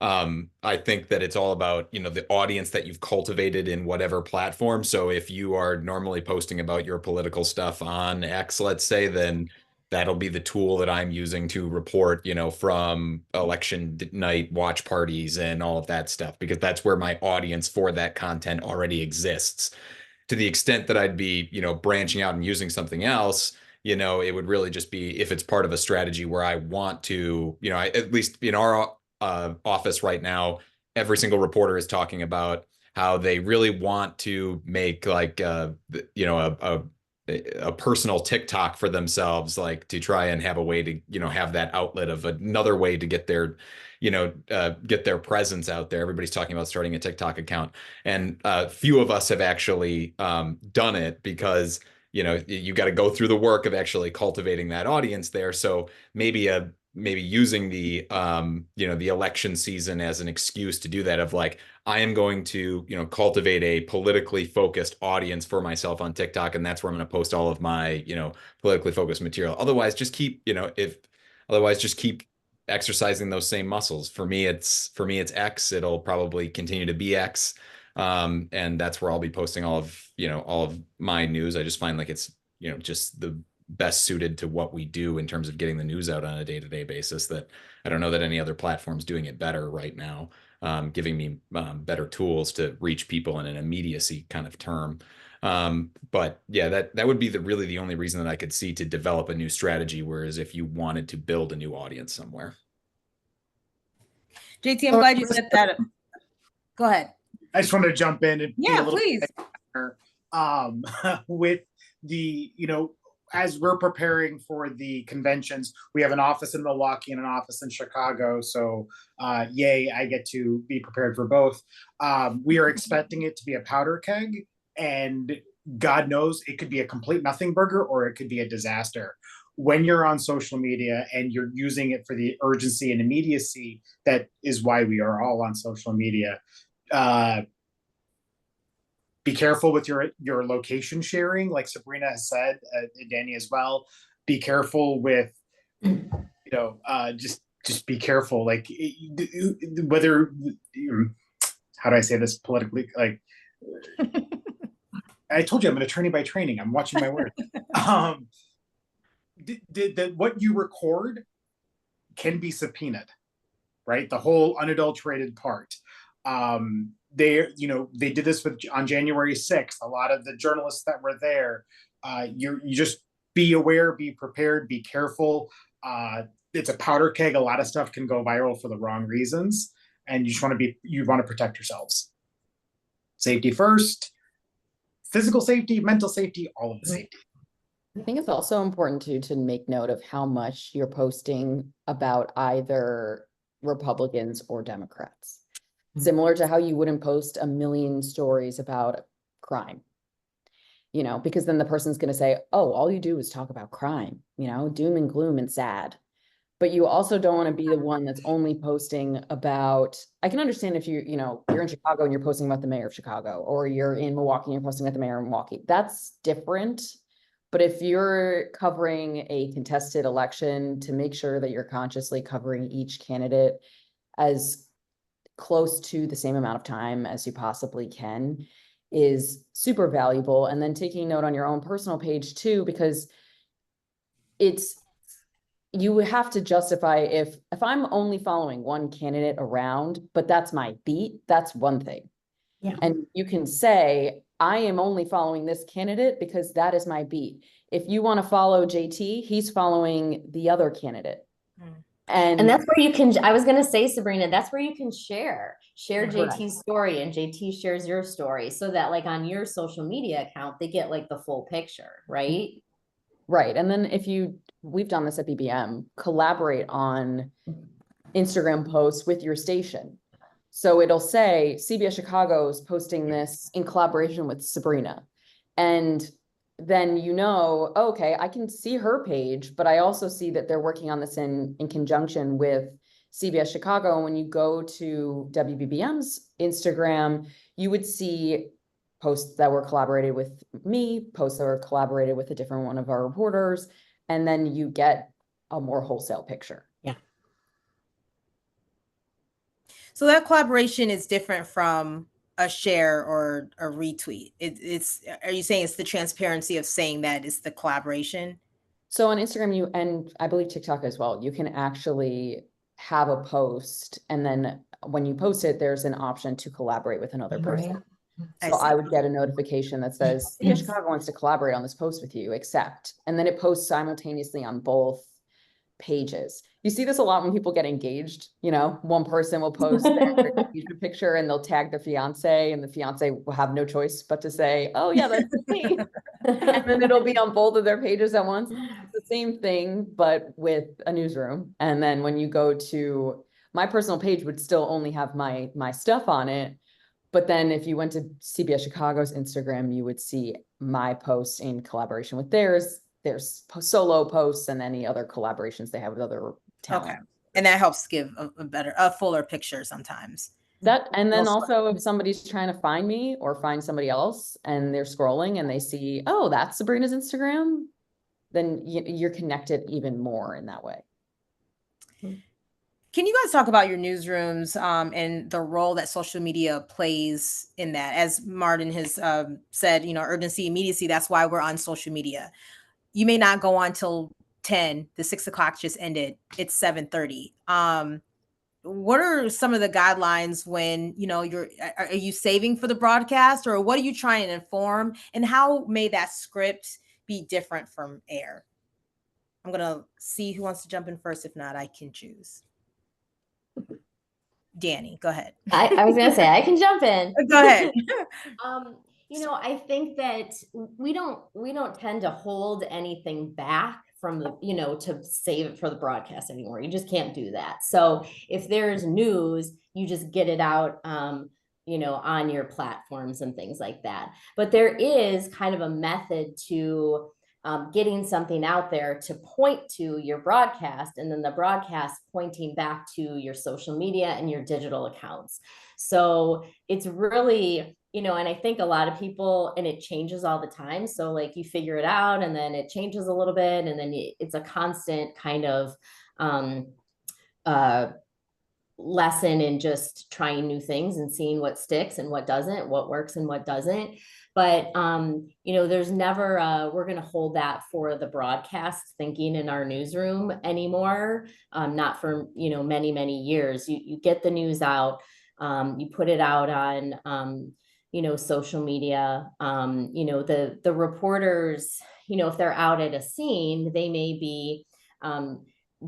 I think that it's all about, the audience that you've cultivated in whatever platform. So if you are normally posting about your political stuff on X, let's say, then that'll be the tool that I'm using to report, from election night watch parties and all of that stuff, because that's where my audience for that content already exists. To the extent that I'd be, branching out and using something else, it would really just be if it's part of a strategy where I want to, at least in our office right now, every single reporter is talking about how they really want to make like a personal TikTok for themselves, like to try and have a way to, have that outlet of another way to get their, get their presence out there. Everybody's talking about starting a TikTok account, and few of us have actually done it, because you got to go through the work of actually cultivating that audience there. So maybe using the the election season as an excuse to do that, of like, I am going to cultivate a politically focused audience for myself on TikTok, and that's where I'm going to post all of my politically focused material. Otherwise, just keep exercising those same muscles. For me it's X. It'll probably continue to be X. And that's where I'll be posting all of my news. I just find like it's, just the best suited to what we do in terms of getting the news out on a day-to-day basis, that I don't know that any other platform's doing it better right now, giving me better tools to reach people in an immediacy kind of term. But yeah, that would be really the only reason that I could see to develop a new strategy. Whereas if you wanted to build a new audience somewhere. JT, I'm glad you said that. Go ahead. I just wanted to jump in and yeah, please. With the, as we're preparing for the conventions, we have an office in Milwaukee and an office in Chicago. So yay, I get to be prepared for both. We are expecting it to be a powder keg, and God knows it could be a complete nothing burger, or it could be a disaster. When you're on social media and you're using it for the urgency and immediacy, that is why we are all on social media. Be careful with your location sharing, like Sabrina has said, and Dani as well. Be careful with, just be careful. Like whether, how do I say this politically? Like, I told you I'm an attorney by training. I'm watching my words. What you record can be subpoenaed, right? The whole unadulterated part. They did this on January 6th. A lot of the journalists that were there, you just be aware, be prepared, be careful. It's a powder keg. A lot of stuff can go viral for the wrong reasons, and you want to protect yourselves. Safety first, physical safety, mental safety, all of the safety. I think it's also important to make note of how much you're posting about either Republicans or Democrats. Similar to how you wouldn't post a million stories about crime, because then the person's going to say, oh, all you do is talk about crime, doom and gloom and sad. But you also don't want to be the one that's only posting about, I can understand if you're in Chicago and you're posting about the mayor of Chicago, or you're in Milwaukee and you're posting about the mayor of Milwaukee. That's different. But if you're covering a contested election, to make sure that you're consciously covering each candidate as close to the same amount of time as you possibly can is super valuable. And then taking note on your own personal page too, because you have to justify if I'm only following one candidate around, but that's my beat, that's one thing. Yeah. And you can say, I am only following this candidate because that is my beat. If you want to follow JT, he's following the other candidate. And that's where you can, I was going to say, Sabrina, that's where you can share Correct. JT's story and JT shares your story so that like on your social media account, they get like the full picture, right? Right. And then we've done this at BBM, collaborate on Instagram posts with your station. So it'll say CBS Chicago is posting this in collaboration with Sabrina. And then okay, I can see her page, but I also see that they're working on this in conjunction with CBS Chicago. And when you go to WBBM's Instagram, you would see posts that were collaborated with me, posts that were collaborated with a different one of our reporters, and then you get a more wholesale picture. Yeah. So that collaboration is different from a share or a retweet. Are you saying it's the transparency of saying that it's the collaboration? So on Instagram, and I believe TikTok as well, you can actually have a post, and then when you post it, there's an option to collaborate with another person. So I would get a notification that says, CBS Chicago wants to collaborate on this post with you, accept. And then it posts simultaneously on both pages. You see this a lot when people get engaged. One person will post their engagement picture and they'll tag their fiance, and the fiance will have no choice but to say, oh yeah, that's me. And then it'll be on both of their pages at once. It's the same thing, but with a newsroom. And then when you go to my personal page would still only have my stuff on it. But then if you went to CBS Chicago's Instagram, you would see my posts in collaboration with theirs. There's solo posts and any other collaborations they have with other talent. Okay. And that helps give a fuller picture sometimes. And then also if somebody's trying to find me or find somebody else and they're scrolling and they see, oh, that's Sabrina's Instagram, then you're connected even more in that way. Can you guys talk about your newsrooms and the role that social media plays in that? As Martin has said, urgency, immediacy, that's why we're on social media. You may not go on till 10, the 6 o'clock just ended. It's 7:30. What are some of the guidelines when, are you saving for the broadcast, or what are you trying to inform, and how may that script be different from air? I'm going to see who wants to jump in first. If not, I can choose. Dani, go ahead. I was going to say, I can jump in. Go ahead. I think that we don't tend to hold anything back from to save it for the broadcast anymore. You just can't do that. So if there's news, you just get it out, on your platforms and things like that. But there is kind of a method to getting something out there to point to your broadcast, and then the broadcast pointing back to your social media and your digital accounts. So it's really, and I think a lot of people, and it changes all the time. So like you figure it out and then it changes a little bit, and then it's a constant kind of lesson in just trying new things and seeing what sticks and what doesn't, what works and what doesn't. But, there's never, we're going to hold that for the broadcast thinking in our newsroom anymore. Not for, many, many years. You get the news out, you put it out on, social media, the reporters, if they're out at a scene, they may be,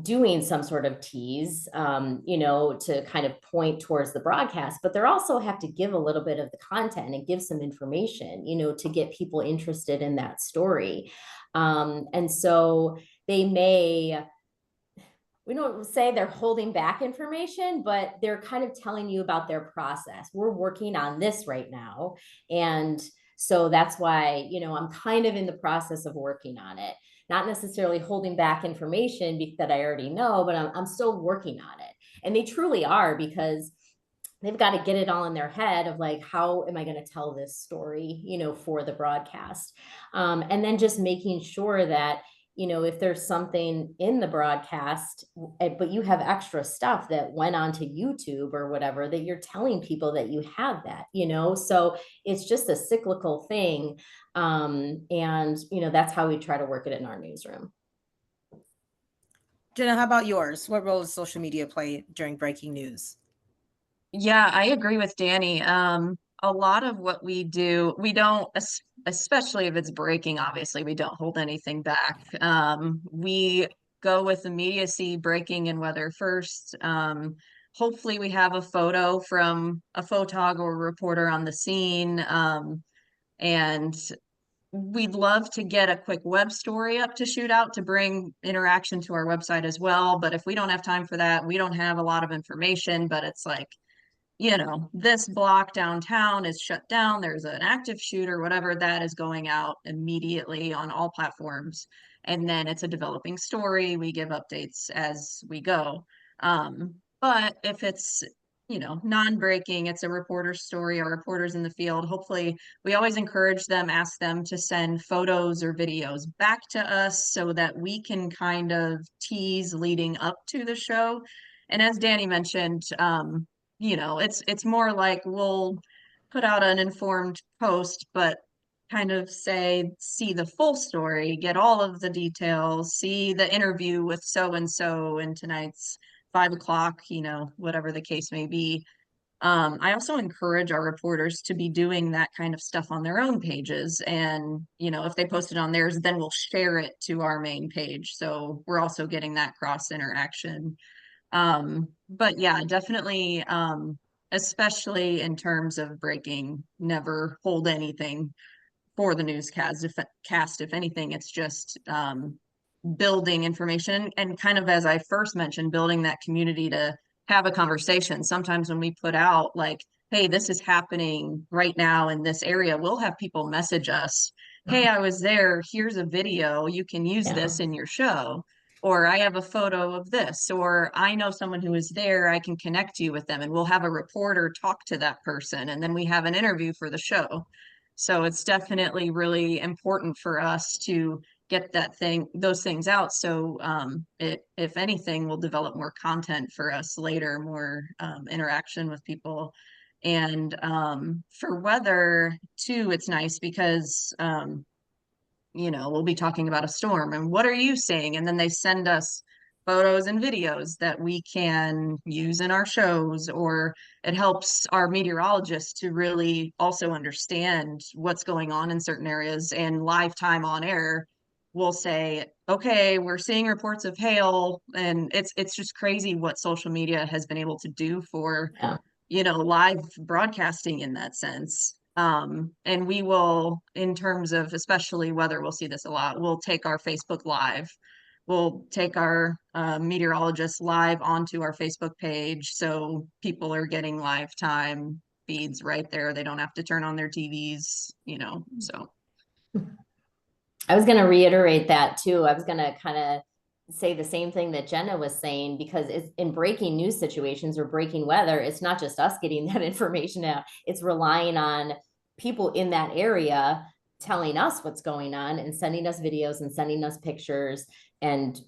doing some sort of tease, to kind of point towards the broadcast, but they also have to give a little bit of the content and give some information, to get people interested in that story. And so we don't say they're holding back information, but they're kind of telling you about their process. We're working on this right now. And so that's why, I'm kind of in the process of working on it. Not necessarily holding back information that I already know, but I'm still working on it. And they truly are, because they've got to get it all in their head of like, how am I going to tell this story, for the broadcast? And then just making sure that you know, if there's something in the broadcast, but you have extra stuff that went onto YouTube or whatever, that you're telling people that you have that, you know, so it's just a cyclical thing. And, you know, that's how we try to work it in our newsroom. Jenna, how about yours? What role does social media play during breaking news? Yeah, I agree with Dani. A lot of what we do, we don't, especially if it's breaking, obviously, we don't hold anything back. We go with immediacy, breaking and weather first. Hopefully we have a photo from a photog or reporter on the scene. And we'd love to get a quick web story up to shoot out to bring interaction to our website as well. But if we don't have time for that, we don't have a lot of information, but it's like, you know, this block downtown is shut down, there's an active shooter, whatever, that is going out immediately on all platforms. And then it's a developing story. We give updates as we go. But if it's, you know, non-breaking, it's a reporter story or reporters in the field, hopefully we always encourage them, ask them to send photos or videos back to us so that we can kind of tease leading up to the show. And as Dani mentioned, you know, it's more like we'll put out an informed post, but kind of say, see the full story, get all of the details, see the interview with so and so in tonight's 5 o'clock, you know, whatever the case may be. I also encourage our reporters to be doing that kind of stuff on their own pages. And, you know, if they post it on theirs, then we'll share it to our main page. So we're also getting that cross interaction. But yeah, definitely, especially in terms of breaking, never hold anything for the newscast. If anything, it's just building information and kind of, as I first mentioned, building that community to have a conversation. Sometimes when we put out like, hey, this is happening right now in this area, we'll have people message us, hey, I was there, here's a video, you can use this in your show. Or I have a photo of this, or I know someone who is there, I can connect you with them, and we'll have a reporter talk to that person, and then we have an interview for the show. So it's definitely really important for us to get those things out. So if anything, will develop more content for us later, more interaction with people. And for weather too, it's nice because you know, we'll be talking about a storm and what are you seeing? And then they send us photos and videos that we can use in our shows, or it helps our meteorologists to really also understand what's going on in certain areas. And live time on air, we'll say, okay, we're seeing reports of hail. And it's just crazy what social media has been able to do for, you know, live broadcasting in that sense. And we will, in terms of especially weather, we'll see this a lot. We'll take our Facebook Live. We'll take our meteorologists live onto our Facebook page. So people are getting live time feeds right there. They don't have to turn on their TVs, you know, so. I was going to reiterate that too. I was going to kind of say the same thing that Jenna was saying, because it's in breaking news situations or breaking weather, it's not just us getting that information out. It's relying on people in that area telling us what's going on and sending us videos and sending us pictures and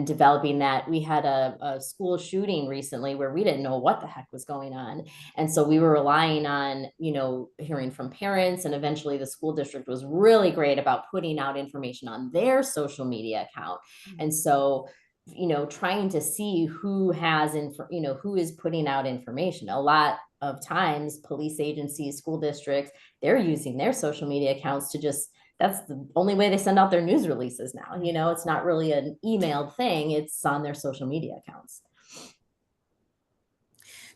developing that. We had a school shooting recently where we didn't know what the heck was going on. And so we were relying on, you know, hearing from parents, and eventually the school district was really great about putting out information on their social media account. And so, you know, trying to see who has, you know, who is putting out information. A lot of times police agencies, school districts, they're using their social media accounts to just, that's the only way they send out their news releases now. You know, it's not really an emailed thing, it's on their social media accounts.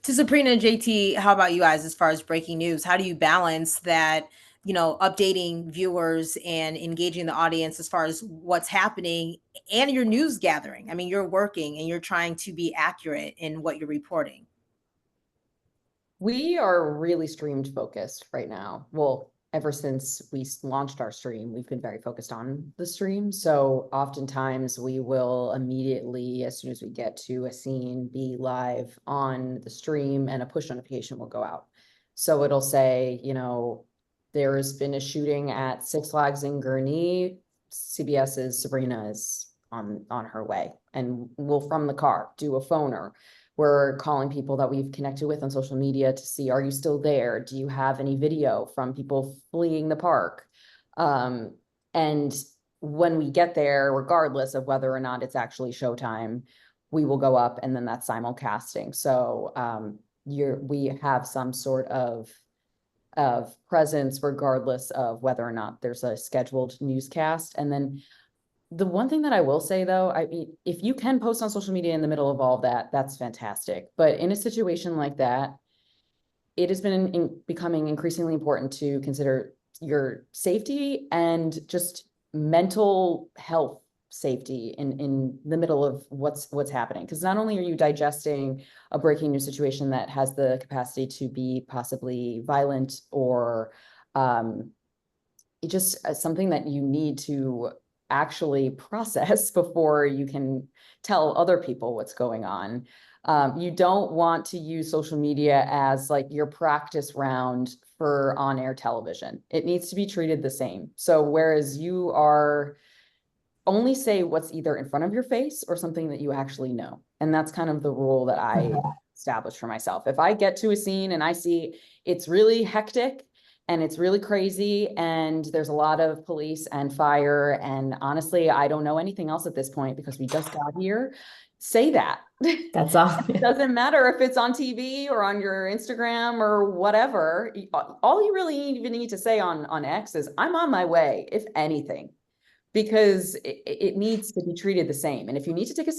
To Sabrina and JT, how about you guys as far as breaking news? How do you balance that, you know, updating viewers and engaging the audience as far as what's happening and your news gathering? I mean, you're working and you're trying to be accurate in what you're reporting. We are really streamed focused right now. Well, ever since we launched our stream, we've been very focused on the stream. So oftentimes we will immediately, as soon as we get to a scene, be live on the stream, and a push notification will go out. So it'll say, you know, there's been a shooting at Six Flags in Guernsey. CBS's Sabrina is on her way, and we'll from the car do a phoner. We're calling people that we've connected with on social media to see, are you still there? Do you have any video from people fleeing the park? And when we get there, regardless of whether or not it's actually showtime, we will go up, and then that's simulcasting. So we have some sort of presence regardless of whether or not there's a scheduled newscast. And then the one thing that I will say though, I mean, if you can post on social media in the middle of all of that, that's fantastic. But in a situation like that, it has been becoming increasingly important to consider your safety and just mental health safety in the middle of what's happening. Because not only are you digesting a breaking news situation that has the capacity to be possibly violent or just something that you need to actually process before you can tell other people what's going on. You don't want to use social media as like your practice round for on-air television. It needs to be treated the same. So whereas you are only say what's either in front of your face or something that you actually know. And that's kind of the rule that I established for myself. If I get to a scene and I see it's really hectic and it's really crazy and there's a lot of police and fire, and honestly, I don't know anything else at this point because we just got here, say that. That's all. It doesn't matter if it's on TV or on your Instagram or whatever. All you really even need to say on X is, I'm on my way, if anything, because it needs to be treated the same. And if you need to take a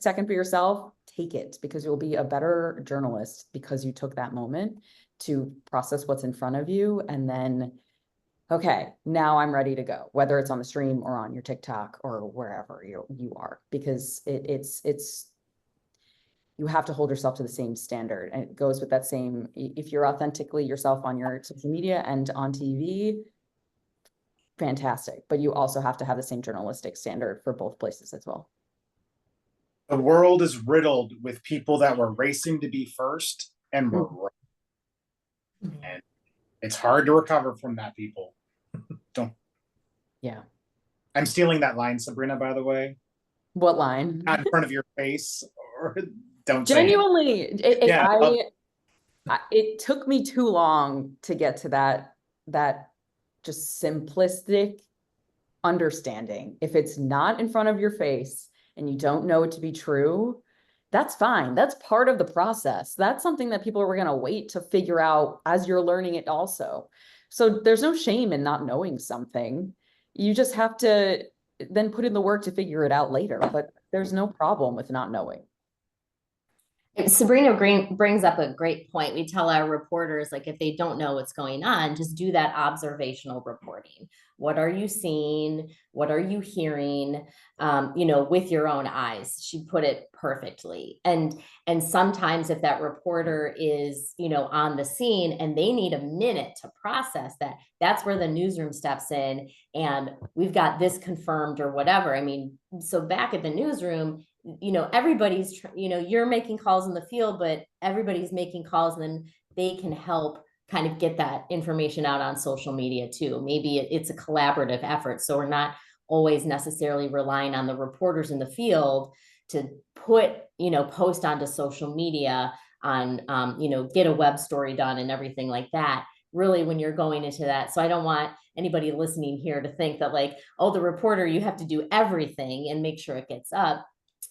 second for yourself, take it, because you'll be a better journalist because you took that moment to process what's in front of you. And then, okay, now I'm ready to go, whether it's on the stream or on your TikTok or wherever you are, because it's you have to hold yourself to the same standard. And it goes with that same, if you're authentically yourself on your social media and on TV, fantastic. But you also have to have the same journalistic standard for both places as well. The world is riddled with people that were racing to be first and were wrong. And it's hard to recover from that, people. Don't. Yeah. I'm stealing that line, Sabrina, by the way. What line? Not in front of your face, or don't say it. Genuinely, Yeah, it took me too long to get to that just simplistic understanding. If it's not in front of your face and you don't know it to be true, that's fine. That's part of the process. That's something that people are going to wait to figure out as you're learning it also. So there's no shame in not knowing something. You just have to then put in the work to figure it out later, but there's no problem with not knowing. Sabrina brings up a great point. We tell our reporters, like, if they don't know what's going on, just do that observational reporting. What are you seeing? What are you hearing? With your own eyes. She put it perfectly. And sometimes if that reporter is, on the scene and they need a minute to process that, that's where the newsroom steps in and we've got this confirmed or whatever. I mean, so back at the newsroom, everybody's, you're making calls in the field, but everybody's making calls, and then they can help kind of get that information out on social media too. Maybe it's a collaborative effort. So we're not always necessarily relying on the reporters in the field to put, post onto social media on, get a web story done and everything like that. Really, when you're going into that. So I don't want anybody listening here to think that like, oh, the reporter, you have to do everything and make sure it gets up.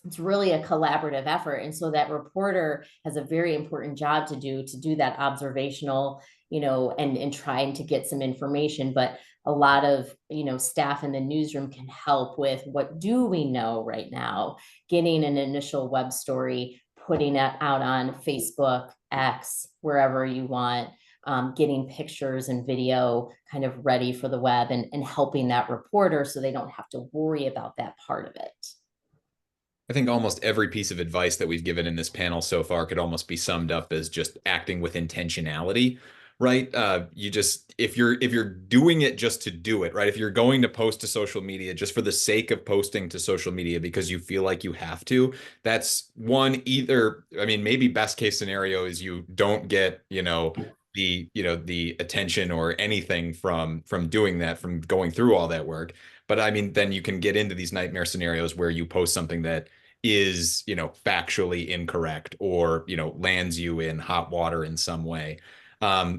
It's really a collaborative effort. And so that reporter has a very important job to do that observational, and trying to get some information. But a lot of, staff in the newsroom can help with what do we know right now, getting an initial web story, putting it out on Facebook, X, wherever you want, getting pictures and video kind of ready for the web and helping that reporter so they don't have to worry about that part of it. I think almost every piece of advice that we've given in this panel so far could almost be summed up as just acting with intentionality, right? If you're doing it just to do it, right? If you're going to post to social media just for the sake of posting to social media because you feel like you have to, that's one, maybe best case scenario is you don't get, the attention or anything from doing that, from going through all that work. But I mean, then you can get into these nightmare scenarios where you post something that is, factually incorrect, or, lands you in hot water in some way.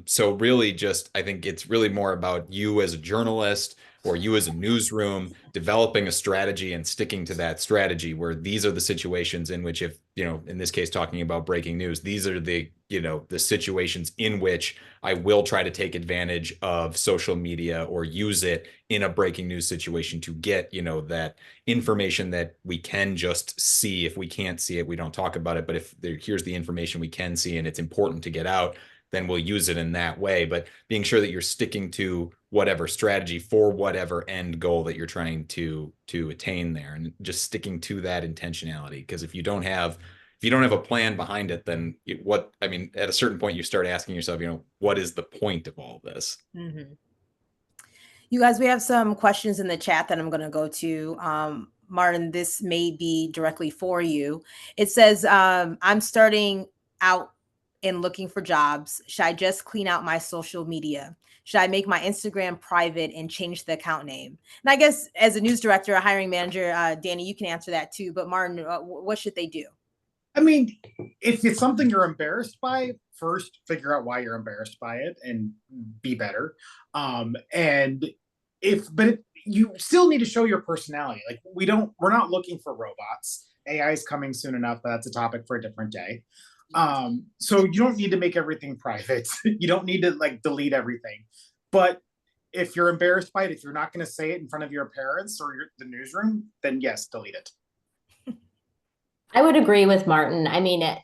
So really just, I think it's really more about you as a journalist or you as a newsroom developing a strategy and sticking to that strategy, where these are the situations in which, if, in this case, talking about breaking news, these are the, the situations in which I will try to take advantage of social media or use it in a breaking news situation to get, that information that we can just see. If we can't see it, we don't talk about it. But if here's the information we can see and it's important to get out, then we'll use it in that way. But being sure that you're sticking to whatever strategy for whatever end goal that you're trying to attain there, and just sticking to that intentionality. Because if you don't have a plan behind it, then at a certain point you start asking yourself, what is the point of all this? Mm-hmm. You guys, we have some questions in the chat that I'm going to go to. Martin, this may be directly for you. It says, I'm starting out in looking for jobs. Should I just clean out my social media? Should I make my Instagram private and change the account name? And I guess as a news director, a hiring manager, Dani, you can answer that too. But Martin, what should they do? I mean, if it's something you're embarrassed by, first figure out why you're embarrassed by it and be better. You still need to show your personality. Like we're not looking for robots. AI is coming soon enough, but that's a topic for a different day. So you don't need to make everything private. You don't need to delete everything. But if you're embarrassed by it, if you're not going to say it in front of your parents or the newsroom, then yes, delete it. I would agree with Martin. I mean, I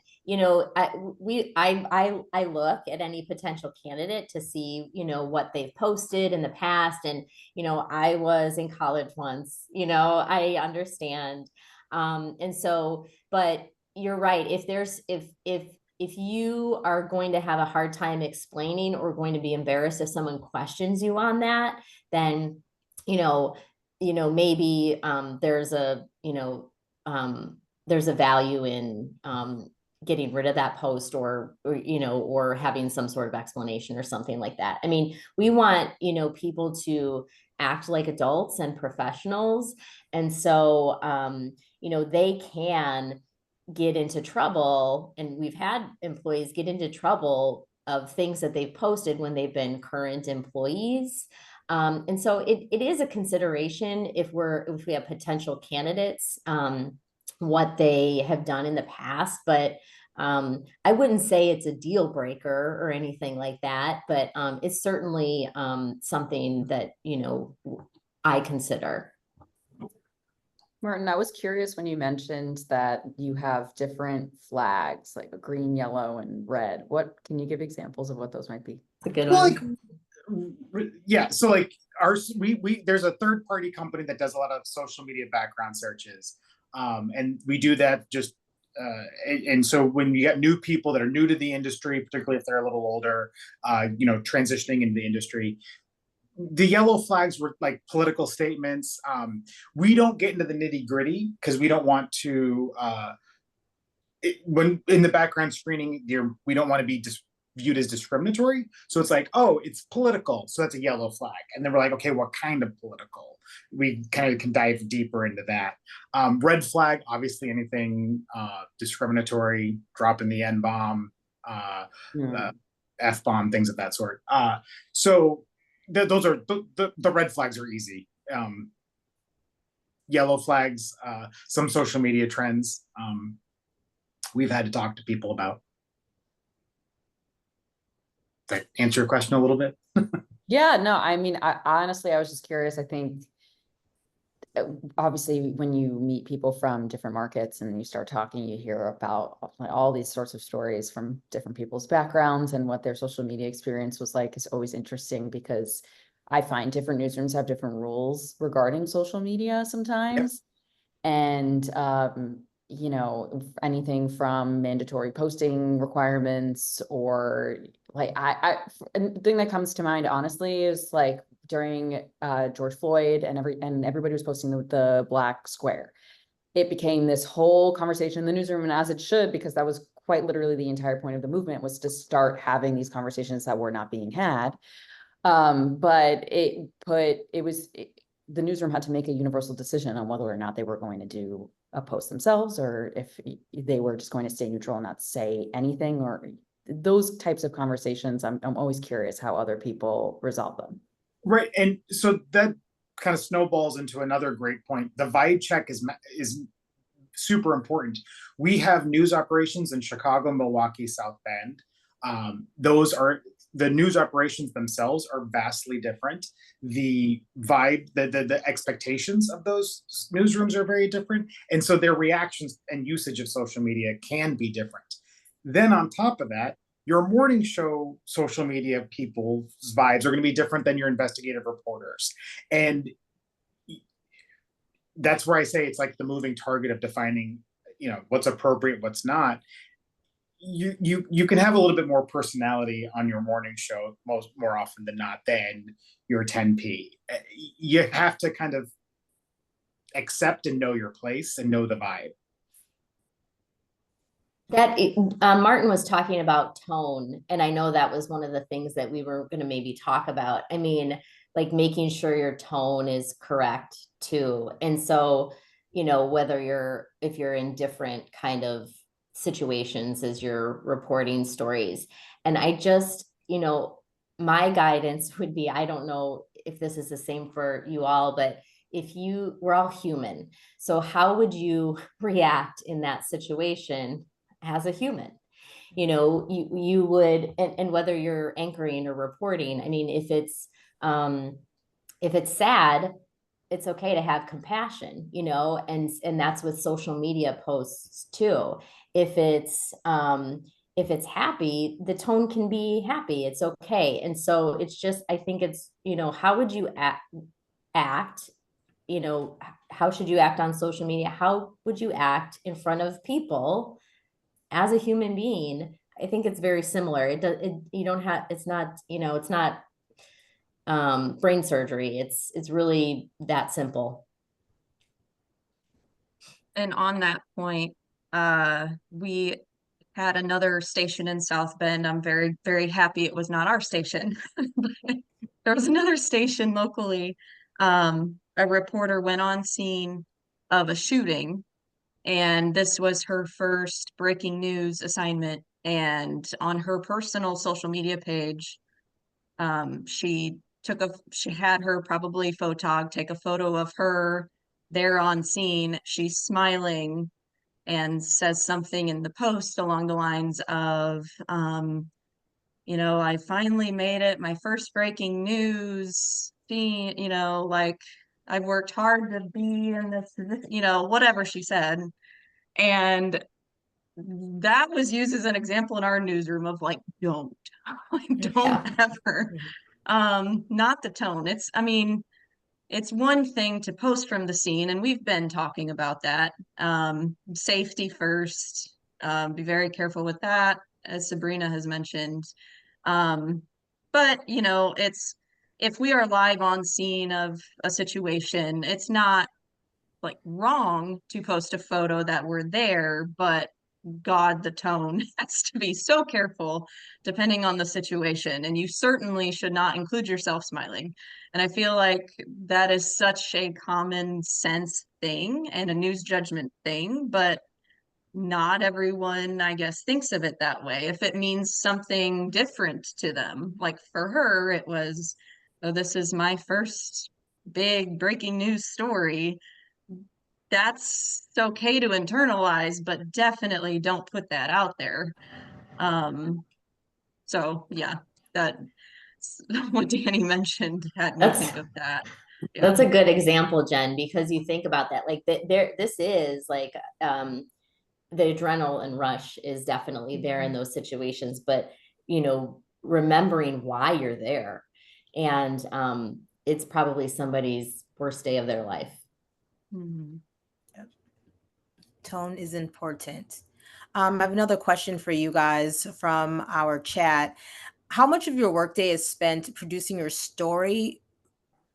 look at any potential candidate to see, what they've posted in the past. And, I was in college once, I understand. And so, but you're right. If you are going to have a hard time explaining or going to be embarrassed if someone questions you on that, then, maybe there's a value in getting rid of that post or having some sort of explanation or something like that. I mean, we want, people to act like adults and professionals. And so, they can get into trouble, and we've had employees get into trouble of things that they've posted when they've been current employees. And so it is a consideration if we have potential candidates, what they have done in the past, but I wouldn't say it's a deal breaker or anything like that, but it's certainly something that, I consider. Martin, I was curious when you mentioned that you have different flags, like a green, yellow, and red. What can you give examples of what those might be? It's a good one. Yeah, so there's a third party company that does a lot of social media background searches, and we do that just and so when you get new people that are new to the industry, particularly if they're a little older, transitioning into the industry, the yellow flags were like political statements. We don't get into the nitty gritty because we don't want to when in the background screening, we don't want to be viewed as discriminatory. So it's like, oh, it's political, so that's a yellow flag. And then we're like, okay, what kind of political? We kind of can dive deeper into that. Red flag, obviously anything discriminatory, dropping the N-bomb, F-bomb, things of that sort. So those are the red flags are easy. Yellow flags, some social media trends we've had to talk to people about. Does that answer your question a little bit? Yeah, no, I mean, honestly, I was just curious. I think obviously when you meet people from different markets and you start talking, you hear about all these sorts of stories from different people's backgrounds and what their social media experience was like. Is always interesting because I find different newsrooms have different rules regarding social media sometimes. Yeah. And, anything from mandatory posting requirements or the thing that comes to mind, honestly, is like during George Floyd and everybody was posting the black square. It became this whole conversation in the newsroom, and as it should, because that was quite literally the entire point of the movement, was to start having these conversations that were not being had. But the newsroom had to make a universal decision on whether or not they were going to do a post themselves, or if they were just going to stay neutral and not say anything, or those types of conversations. I'm always curious how other people resolve them. Right. And so that kind of snowballs into another great point. The vibe check is super important. We have news operations in Chicago, Milwaukee, South Bend. Those are the news operations themselves are vastly different. The vibe, the expectations of those newsrooms are very different. And so their reactions and usage of social media can be different. Then on top of that, your morning show social media people's vibes are going to be different than your investigative reporters. And that's where I say it's like the moving target of defining, what's appropriate, what's not. You can have a little bit more personality on your morning show more often than not than your 10p. You have to kind of accept and know your place and know the vibe. Martin was talking about tone, and I know that was one of the things that we were going to maybe talk about. I mean, like making sure your tone is correct too. And so, if you're in different kind of situations as you're reporting stories. And I just, my guidance would be, I don't know if this is the same for you all, but we're all human. So how would you react in that situation as a human? You would, and whether you're anchoring or reporting, I mean, if it's sad, it's okay to have compassion, and that's with social media posts too. If it's happy, the tone can be happy. It's okay. And so it's just, I think it's, how would you act? How should you act on social media? How would you act in front of people as a human being? I think it's very similar. It's not brain surgery. It's really that simple. And on that point, we had another station in South Bend. I'm very, very happy it was not our station. There was another station locally. A reporter went on scene of a shooting, and this was her first breaking news assignment. And on her personal social media page, she had her probably photog take a photo of her there on scene. She's smiling and says something in the post along the lines of, I finally made it, my first breaking news scene, like I've worked hard to be in this, whatever she said. And that was used as an example in our newsroom of like, don't ever, not the tone. It's one thing to post from the scene, and we've been talking about that. Safety first, be very careful with that, as Sabrina has mentioned. But if we are live on scene of a situation, it's not like wrong to post a photo that we're there, but God, the tone has to be so careful depending on the situation. And you certainly should not include yourself smiling. And I feel like that is such a common sense thing and a news judgment thing, but not everyone, I guess, thinks of it that way. If it means something different to them, like for her, it was, oh, this is my first big breaking news story. That's okay to internalize, but definitely don't put that out there. So yeah, that what Dani mentioned had me think of that. Yeah. That's a good example, Jen, because you think about that, like this is like the adrenaline rush is definitely there in those situations, but remembering why you're there, and it's probably somebody's worst day of their life. Mm-hmm. Tone is important. I have another question for you guys from our chat. How much of your workday is spent producing your story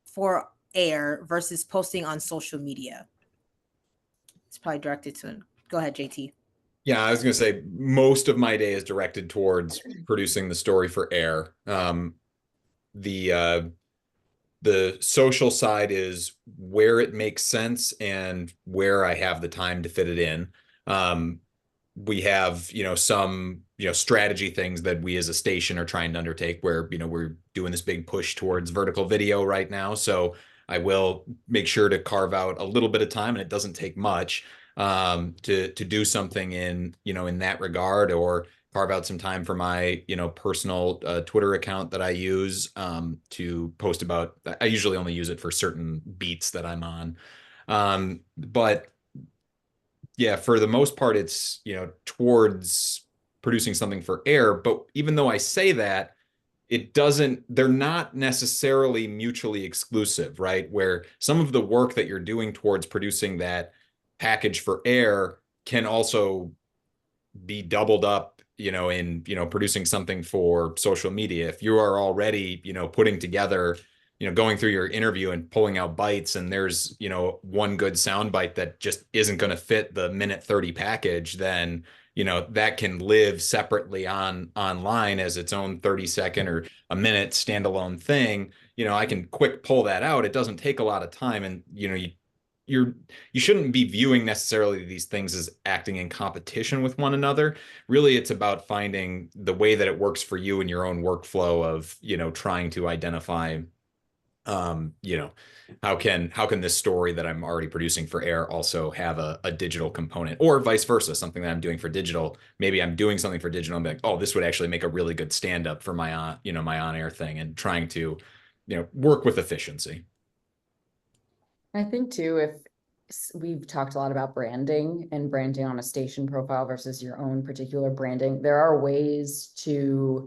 for air versus posting on social media? It's probably directed to, go ahead, JT. Yeah, I was going to say most of my day is directed towards producing the story for air. The the social side is where it makes sense and where I have the time to fit it in. We have, some, strategy things that we as a station are trying to undertake where, we're doing this big push towards vertical video right now. So I will make sure to carve out a little bit of time, and it doesn't take much, to do something in that regard, or carve out some time for my, personal Twitter account that I use to post about. I usually only use it for certain beats that I'm on. But yeah, for the most part, it's, towards producing something for air. But even though I say that, they're not necessarily mutually exclusive, right? Where some of the work that you're doing towards producing that package for air can also be doubled up, in, producing something for social media. If you are already, putting together, going through your interview and pulling out bites, and there's, one good sound bite that just isn't going to fit the minute 30 package, then, that can live separately online as its own 30-second or a minute standalone thing. I can quick pull that out. It doesn't take a lot of time. And, you shouldn't be viewing necessarily these things as acting in competition with one another. Really, it's about finding the way that it works for you in your own workflow of, trying to identify, how can this story that I'm already producing for air also have a digital component, or vice versa, something that I'm doing for digital. Maybe I'm doing something for digital, and I'm like, oh, this would actually make a really good stand-up for my my on-air thing, and trying to, work with efficiency. I think too, if we've talked a lot about branding and branding on a station profile versus your own particular branding, there are ways to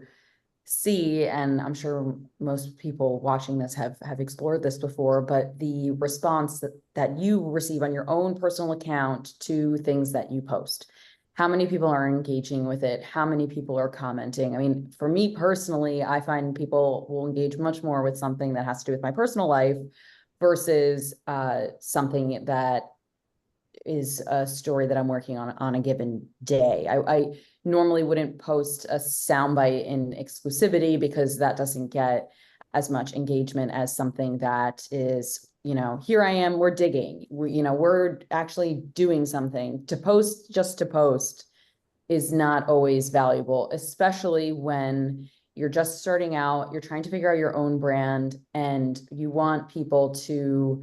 see, and I'm sure most people watching this have explored this before, but the response that you receive on your own personal account to things that you post. How many people are engaging with it? How many people are commenting? I mean, for me personally, I find people will engage much more with something that has to do with my personal life versus something that is a story that I'm working on a given day. I normally wouldn't post a soundbite in exclusivity because that doesn't get as much engagement as something that is, here I am, we're digging, we're actually doing something. To post just to post is not always valuable, especially when you're just starting out, you're trying to figure out your own brand, and you want people to,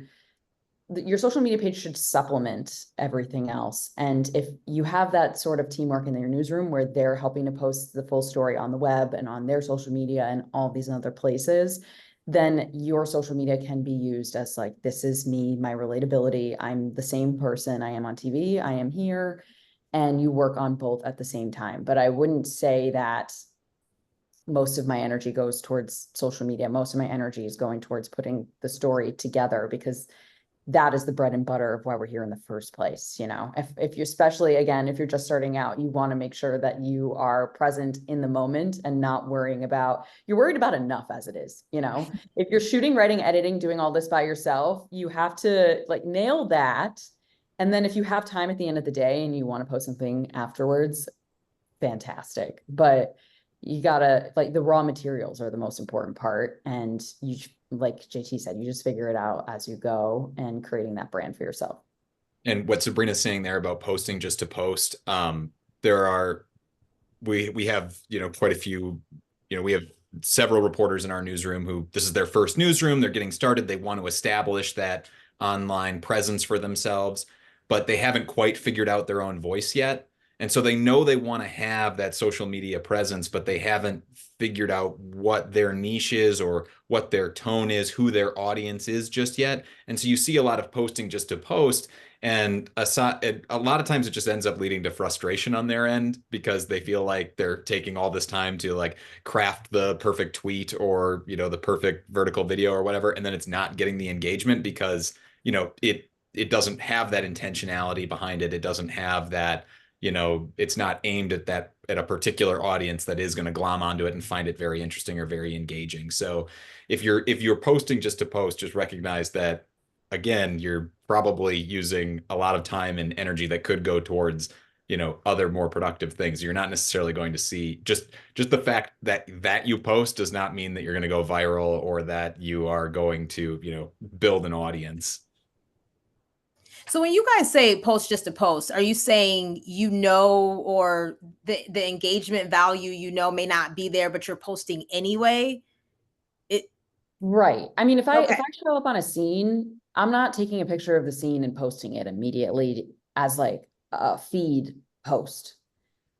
your social media page should supplement everything else. And if you have that sort of teamwork in your newsroom where they're helping to post the full story on the web and on their social media and all these other places, then your social media can be used as like, this is me, my relatability. I'm the same person. I am on TV, I am here, and you work on both at the same time. But I wouldn't say that most of my energy goes towards social media. Most of my energy is going towards putting the story together, because that is the bread and butter of why we're here in the first place. If you, especially again, if you're just starting out, you want to make sure that you are present in the moment and not worrying about, you're worried about enough as it is. If you're shooting, writing, editing, doing all this by yourself, you have to like nail that. And then if you have time at the end of the day and you want to post something afterwards, fantastic. But you gotta, like, the raw materials are the most important part. And you, like JT said, you just figure it out as you go and creating that brand for yourself. And what Sabrina's saying there about posting just to post, we have, quite a few, we have several reporters in our newsroom who, this is their first newsroom, they're getting started, they want to establish that online presence for themselves, but they haven't quite figured out their own voice yet. And so they know they want to have that social media presence, but they haven't figured out what their niche is or what their tone is, who their audience is just yet. And so you see a lot of posting just to post. And a lot of times it just ends up leading to frustration on their end, because they feel like they're taking all this time to like craft the perfect tweet or, the perfect vertical video or whatever. And then it's not getting the engagement because, it doesn't have that intentionality behind it. It doesn't have that, it's not aimed at a particular audience that is going to glom onto it and find it very interesting or very engaging. So if you're posting just to post, just recognize that, again, you're probably using a lot of time and energy that could go towards you know, other more productive things. You're not necessarily going to see just the fact that you post does not mean that you're going to go viral or that you are going to, you know, build an audience. So when you guys say post just to post, are you saying, you know, or the engagement value, you know, may not be there, but you're posting anyway? Right. I mean, if I Okay. show up on a scene, I'm not taking a picture of the scene and posting it immediately as like a feed post.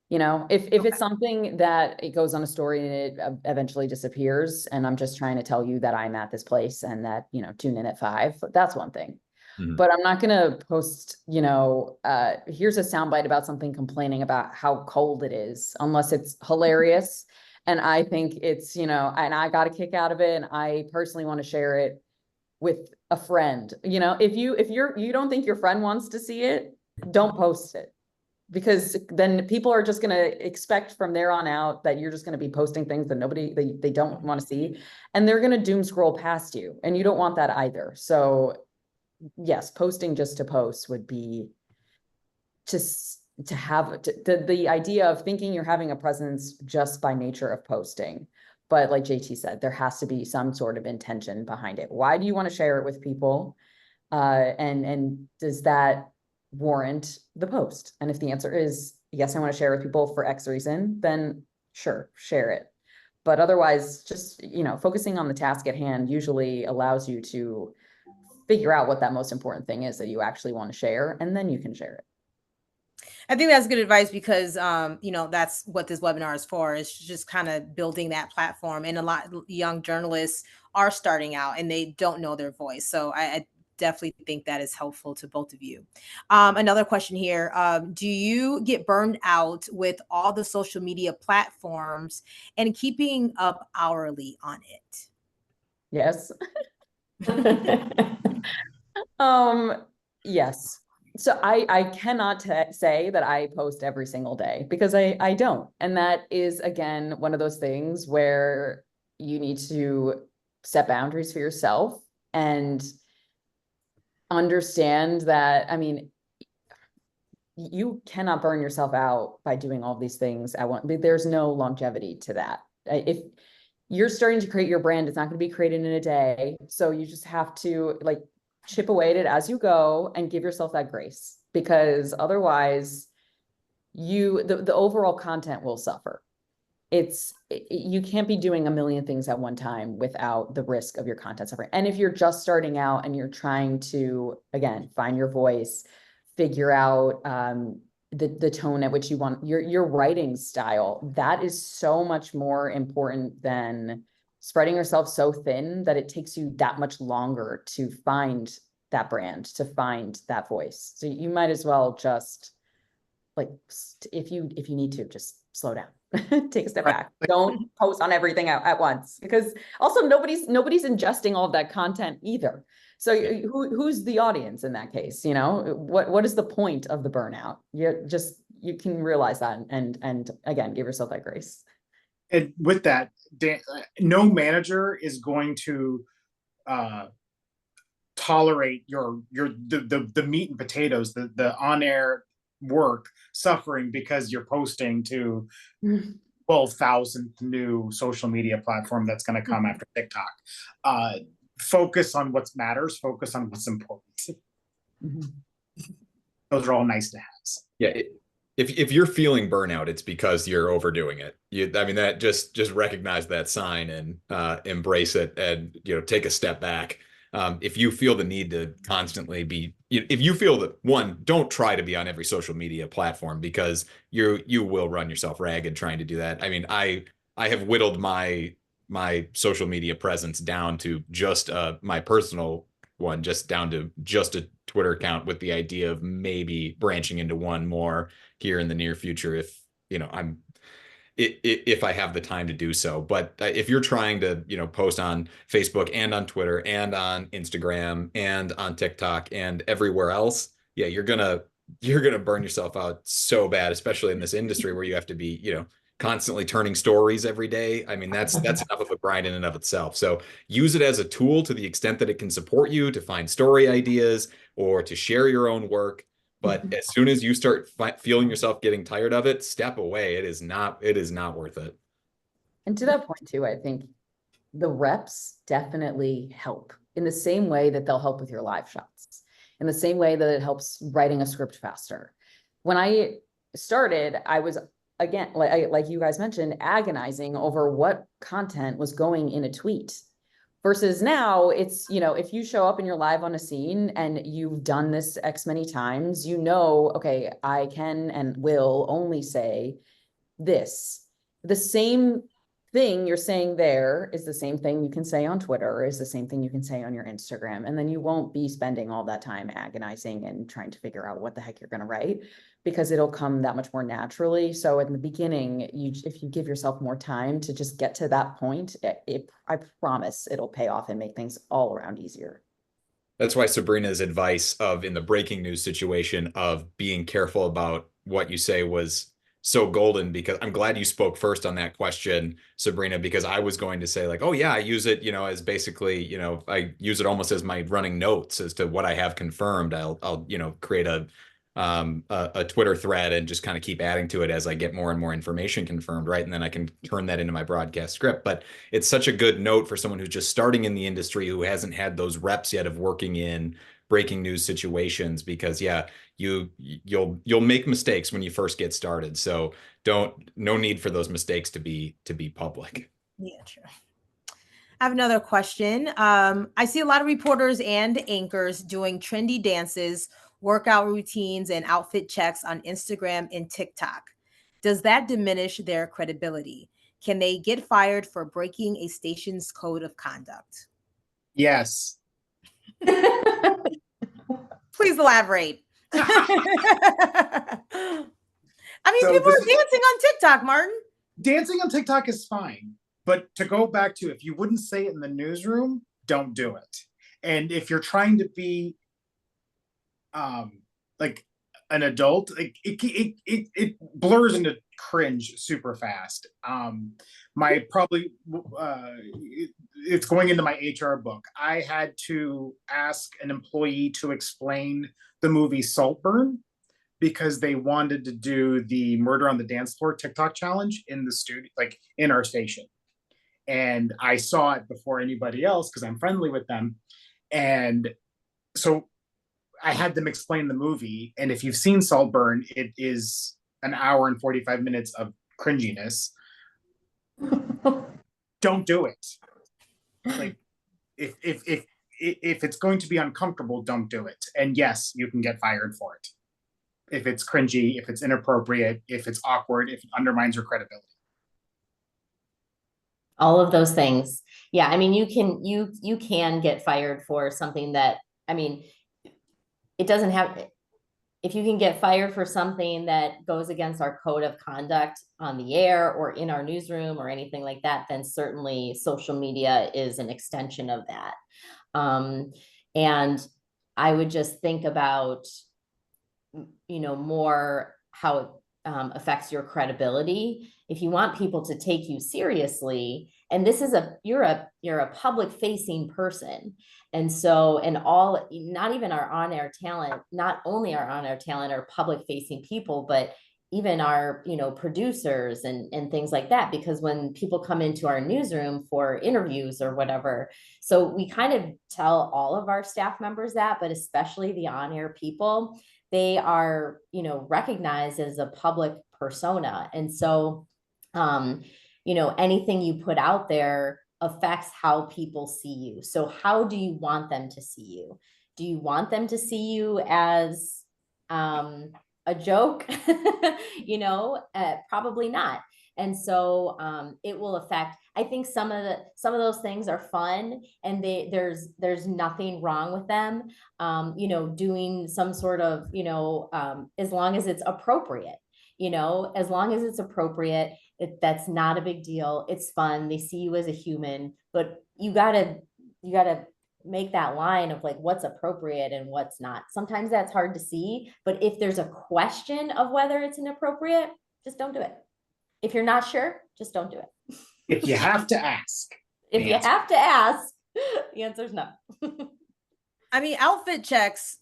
You know, if it's something that it goes on a story and it eventually disappears, and I'm just trying to tell you that I'm at this place and that, you know, tune in at 5, that's one thing. But I'm not gonna post, you know, here's a soundbite about something complaining about how cold it is, unless it's hilarious. And I think it's, you know, and I got a kick out of it, and I personally want to share it with a friend. You know, if you don't think your friend wants to see it, don't post it. Because then people are just going to expect from there on out that you're just going to be posting things that they don't want to see, and they're going to doom scroll past you, and you don't want that either. So yes, posting just to post would be just to have the idea of thinking you're having a presence just by nature of posting. But like JT said, there has to be some sort of intention behind it. Why do you want to share it with people? And does that warrant the post? And if the answer is yes, I want to share with people for X reason, then sure, share it. But otherwise, just, you know, focusing on the task at hand usually allows you to figure out what that most important thing is that you actually want to share, and then you can share it. I think that's good advice, because you know, that's what this webinar is for, is just kind of building that platform. And a lot of young journalists are starting out and they don't know their voice. So I definitely think that is helpful to both of you. Another question here. Do you get burned out with all the social media platforms and keeping up hourly on it? Yes. Yes. So I cannot say that I post every single day, because I don't. And that is, again, one of those things where you need to set boundaries for yourself and understand that, I mean, you cannot burn yourself out by doing all these things at once. There's no longevity to that. If you're starting to create your brand, it's not going to be created in a day. So you just have to like chip away at it as you go and give yourself that grace, because otherwise the overall content will suffer. You can't be doing a million things at one time without the risk of your content suffering. And if you're just starting out and you're trying to, again, find your voice, figure out the tone at which you want your writing style, that is so much more important than spreading yourself so thin that it takes you that much longer to find that brand, to find that voice. So you might as well just, like, if you need to, just slow down. Take a step back. Don't post on everything at once, because also nobody's ingesting all of that content either. So who's the audience in that case? You know, what is the point of the burnout? You can realize that, and again, give yourself that grace. And with that, Dan, no manager is going to tolerate the meat and potatoes, the on-air work suffering because you're posting to 12,000th new social media platform that's going to come after TikTok. Focus on what matters. Focus on what's important. Those are all nice to have. Yeah. If you're feeling burnout, it's because you're overdoing it. I mean, that just recognize that sign and embrace it, and, you know, take a step back. If you feel the need to constantly be, if you feel that, one, don't try to be on every social media platform, because you will run yourself ragged trying to do that. I mean, I have whittled my social media presence down to just my personal one, just down to just a Twitter account, with the idea of maybe branching into one more here in the near future, if, you know, if I have the time to do so. But if you're trying to, you know, post on Facebook and on Twitter and on Instagram and on TikTok and everywhere else, yeah, you're gonna burn yourself out so bad, especially in this industry where you have to be, you know, constantly turning stories every day. I mean, that's enough of a grind in and of itself. So use it as a tool to the extent that it can support you to find story ideas or to share your own work. But as soon as you start feeling yourself getting tired of it, step away. It is not worth it. And to that point too, I think the reps definitely help in the same way that they'll help with your live shots, in the same way that it helps writing a script faster. When I started, I was, again, like you guys mentioned, agonizing over what content was going in a tweet. Versus now, it's, you know, if you show up and you're live on a scene and you've done this X many times, you know, okay, I can and will only say this. The same thing you're saying there is the same thing you can say on Twitter, is the same thing you can say on your Instagram. And then you won't be spending all that time agonizing and trying to figure out what the heck you're going to write, because it'll come that much more naturally. So in the beginning, if you give yourself more time to just get to that point, I promise it'll pay off and make things all around easier. That's why Sabrina's advice of, in the breaking news situation, of being careful about what you say was so golden, because I'm glad you spoke first on that question, Sabrina, because I was going to say like, oh yeah, I use it, you know, as basically, you know, I use it almost as my running notes as to what I have confirmed. I'll, you know, create a Twitter thread and just kind of keep adding to it as I get more and more information confirmed, right? And then I can turn that into my broadcast script. But it's such a good note for someone who's just starting in the industry, who hasn't had those reps yet of working in breaking news situations, because yeah, you'll make mistakes when you first get started. So no need for those mistakes to be public. Yeah, true. I have another question. I see a lot of reporters and anchors doing trendy dances, workout routines, and outfit checks on Instagram and TikTok. Does that diminish their credibility? Can they get fired for breaking a station's code of conduct? Yes. Please elaborate. I mean, So people this are dancing on TikTok, Martin. Dancing on TikTok is fine, but to go back to, if you wouldn't say it in the newsroom, don't do it. And if you're trying to be like an adult, like it blurs into cringe super fast. It's going into my HR book. I had to ask an employee to explain the movie Saltburn, because they wanted to do the Murder on the Dance Floor TikTok challenge in the studio, like in our station. And I saw it before anybody else because I'm friendly with them. And so I had them explain the movie. And if you've seen Saltburn, it is an hour and 45 minutes of cringiness. Don't do it. Like, if it's going to be uncomfortable, don't do it. And yes, you can get fired for it. If it's cringy, if it's inappropriate, if it's awkward, if it undermines your credibility. All of those things. Yeah, I mean, you can get fired for something that, I mean, it doesn't have, if you can get fired for something that goes against our code of conduct on the air or in our newsroom or anything like that, then certainly social media is an extension of that. And I would just think about, you know, more how it affects your credibility. If you want people to take you seriously, and this is you're a public facing person. And so, and all, not even our on-air talent, not only our on-air talent are public facing people, but even our, you know, producers and things like that, because when people come into our newsroom for interviews or whatever, so we kind of tell all of our staff members that, but especially the on-air people, they are, you know, recognized as a public persona. And so, you know, anything you put out there affects how people see you. So how do you want them to see you? Do you want them to see you as a joke? You know, probably not. And so it will affect, I think some of those things are fun, and there's nothing wrong with them, you know, doing some sort of, you know, as long as it's appropriate, you know, as long as it's appropriate, that's not a big deal. It's fun. They see you as a human, but you gotta make that line of like what's appropriate and what's not. Sometimes that's hard to see, but if there's a question of whether it's inappropriate, just don't do it. If you're not sure, just don't do it. If you have to ask. If you have to ask, the answer is no. I mean, outfit checks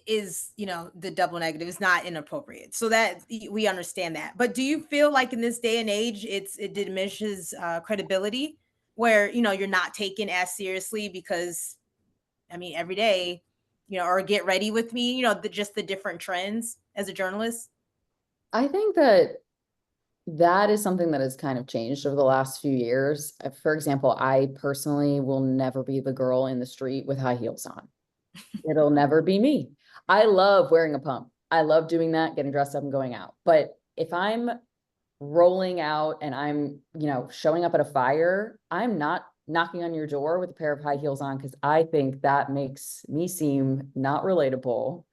is, you know, the double negative is not inappropriate. So that we understand that. But do you feel like in this day and age, it diminishes credibility where, you know, you're not taken as seriously because, I mean, every day, you know, or get ready with me, you know, just the different trends as a journalist? I think that is something that has kind of changed over the last few years. For example, I personally will never be the girl in the street with high heels on. It'll never be me. I love wearing a pump. I love doing that, getting dressed up and going out. But if I'm rolling out and I'm, you know, showing up at a fire, I'm not knocking on your door with a pair of high heels on, because I think that makes me seem not relatable,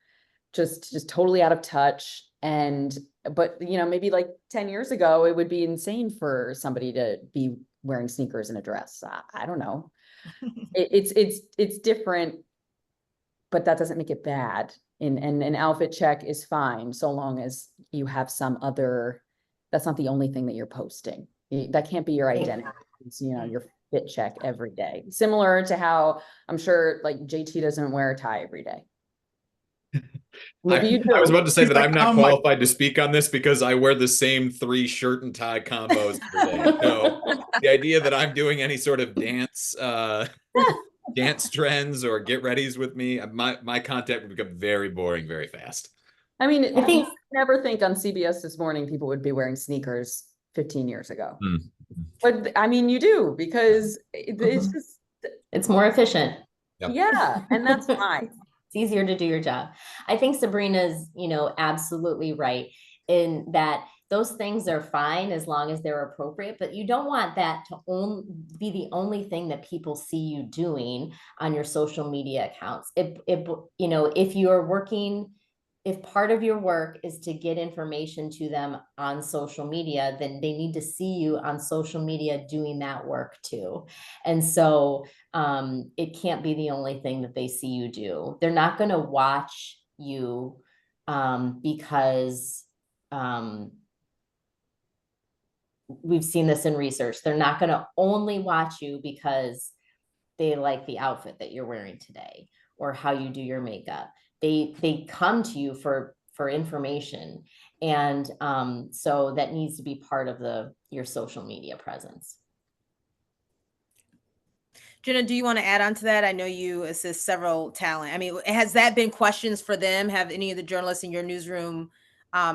just totally out of touch. And but you know, maybe like 10 years ago, it would be insane for somebody to be wearing sneakers and a dress. I don't know. It's different, but that doesn't make it bad. And an outfit check is fine so long as you have some other. That's not the only thing that you're posting. That can't be your identity. It's, you know, your fit check every day. Similar to how I'm sure like JT doesn't wear a tie every day. Maybe you do. I was about to say He's that like, I'm not "Oh my-" qualified to speak on this because I wear the same 3 shirt and tie combos every day. So the idea that I'm doing any sort of dance trends or get readies with me, my content would become very boring very fast. I mean, I think- never think on CBS This Morning people would be wearing sneakers 15 years ago. Mm. But I mean, you do, because it's just, It's more efficient. Yep. yeah, and that's fine. It's easier to do your job. I think Sabrina's, you know, absolutely right in that those things are fine as long as they're appropriate, but you don't want that to be the only thing that people see you doing on your social media accounts. You know, if you're working, if part of your work is to get information to them on social media, then they need to see you on social media doing that work too. And so it can't be the only thing that they see you do. They're not going to watch you because we've seen this in research. They're not going to only watch you because they like the outfit that you're wearing today or how you do your makeup. They come to you for information, and so that needs to be part of your social media presence. Jenna, do you want to add on to that? I know you assist several talent. I mean, has that been questions for them? Have any of the journalists in your newsroom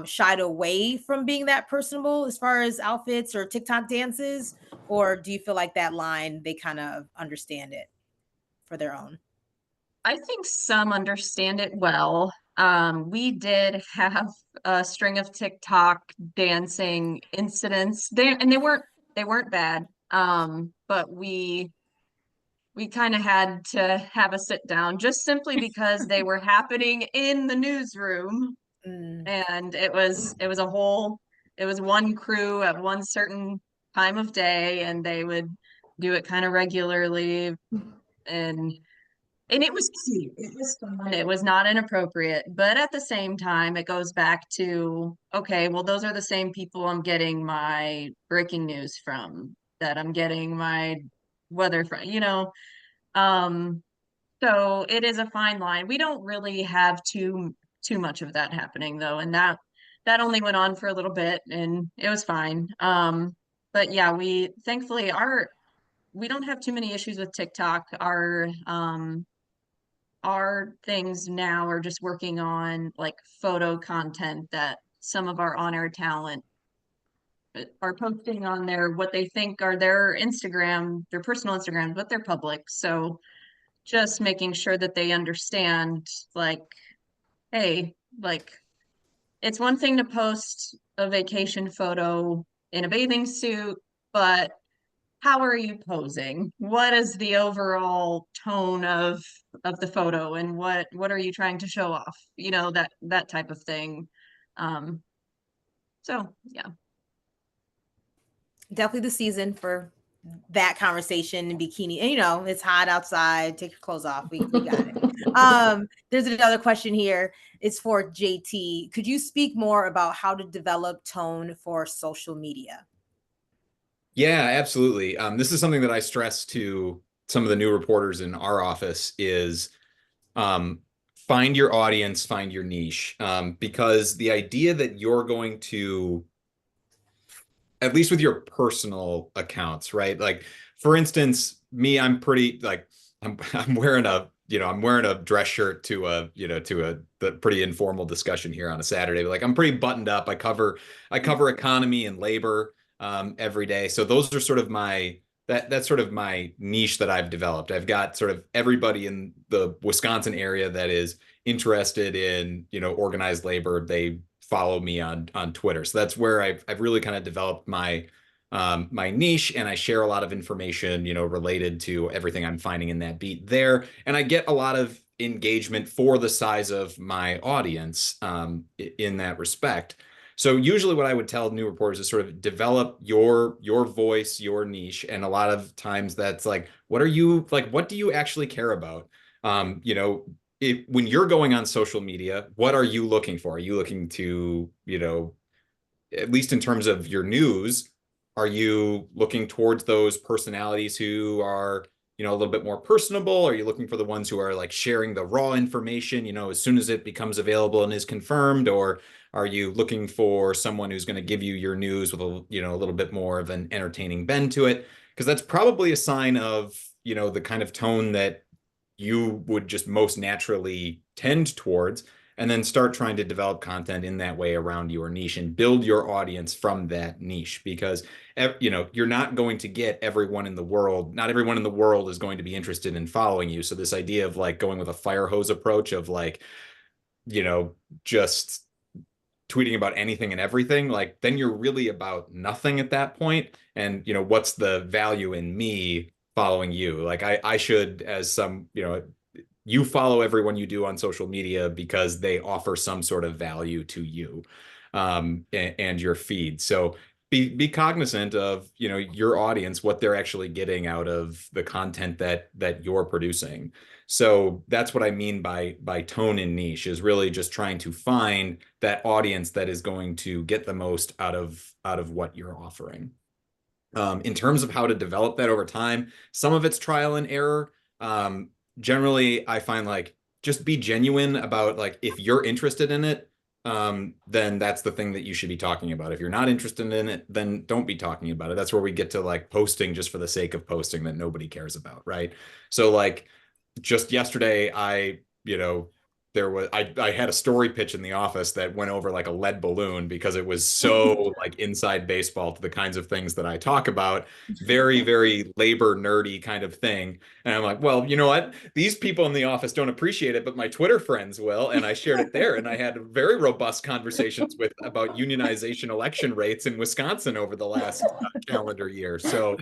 shied away from being that personable as far as outfits or TikTok dances? Or do you feel like that line, they kind of understand it for their own? I think some understand it well. We did have a string of TikTok dancing incidents there, and they weren't bad. But we kind of had to have a sit down just simply because they were happening in the newsroom. And it was one crew at one certain time of day, and they would do it kind of regularly, and it was cute. It was fun. It was not inappropriate, but at the same time, it goes back to, okay, well, those are the same people I'm getting my breaking news from, that I'm getting my weather from, you know. So it is a fine line. We don't really have too much of that happening though, and that only went on for a little bit, and it was fine. But yeah, we thankfully we don't have too many issues with TikTok. Our things now are just working on like photo content that some of our on-air talent are posting on what they think are their Instagram, their personal Instagram, but they're public. So just making sure that they understand, like, hey, like, it's one thing to post a vacation photo in a bathing suit, but how are you posing? What is the overall tone of the photo, and what are you trying to show off? You know, that type of thing. So yeah. Definitely the season for that conversation in bikini. And you know, it's hot outside. Take your clothes off. We got it. There's another question here. It's for JT. Could you speak more about how to develop tone for social media? Yeah, absolutely. This is something that I stress to some of the new reporters in our office is find your audience, find your niche, because the idea that you're going to, at least with your personal accounts, right? Like, for instance, me, I'm pretty like I'm wearing a I'm wearing a dress shirt to a the pretty informal discussion here on a Saturday. But like I'm pretty buttoned up. I cover economy and labor every day. So those are sort of that's sort of my niche that I've developed. I've got sort of everybody in the Wisconsin area that is interested in organized labor. They follow me on Twitter. So that's where I've really kind of developed my my niche, and I share a lot of information, related to everything I'm finding in that beat there. And I get a lot of engagement for the size of my audience in that respect. So usually what I would tell new reporters is sort of develop your voice, your niche. And a lot of times that's like, what do you actually care about? When you're going on social media, what are you looking for? Are you looking to, at least in terms of your news, are you looking towards those personalities who are, a little bit more personable? Are you looking for the ones who are like sharing the raw information, as soon as it becomes available and is confirmed? Or are you looking for someone who's going to give you your news with a little bit more of an entertaining bend to it? Because that's probably a sign of, the kind of tone that you would just most naturally tend towards, and then start trying to develop content in that way around your niche and build your audience from that niche. Because you're not going to get everyone in the world. Not everyone in the world is going to be interested in following you. So this idea of like going with a fire hose approach of like, just tweeting about anything and everything, like then you're really about nothing at that point. And what's the value in me following you? Like I should, as some, you follow everyone you do on social media because they offer some sort of value to you and your feed. So be cognizant of your audience, what they're actually getting out of the content that you're producing. So that's what I mean by tone and niche, is really just trying to find that audience that is going to get the most out of what you're offering. In terms of how to develop that over time, some of it's trial and error. Generally, I find like just be genuine about like if you're interested in it, then that's the thing that you should be talking about. If you're not interested in it, then don't be talking about it. That's where we get to like posting just for the sake of posting that nobody cares about, right? So like just yesterday, I had a story pitch in the office that went over like a lead balloon because it was so like inside baseball to the kinds of things that I talk about. Very, very labor nerdy kind of thing. And I'm like, well, you know what? These people in the office don't appreciate it, but my Twitter friends will. And I shared it there. And I had very robust conversations about unionization election rates in Wisconsin over the last calendar year. So,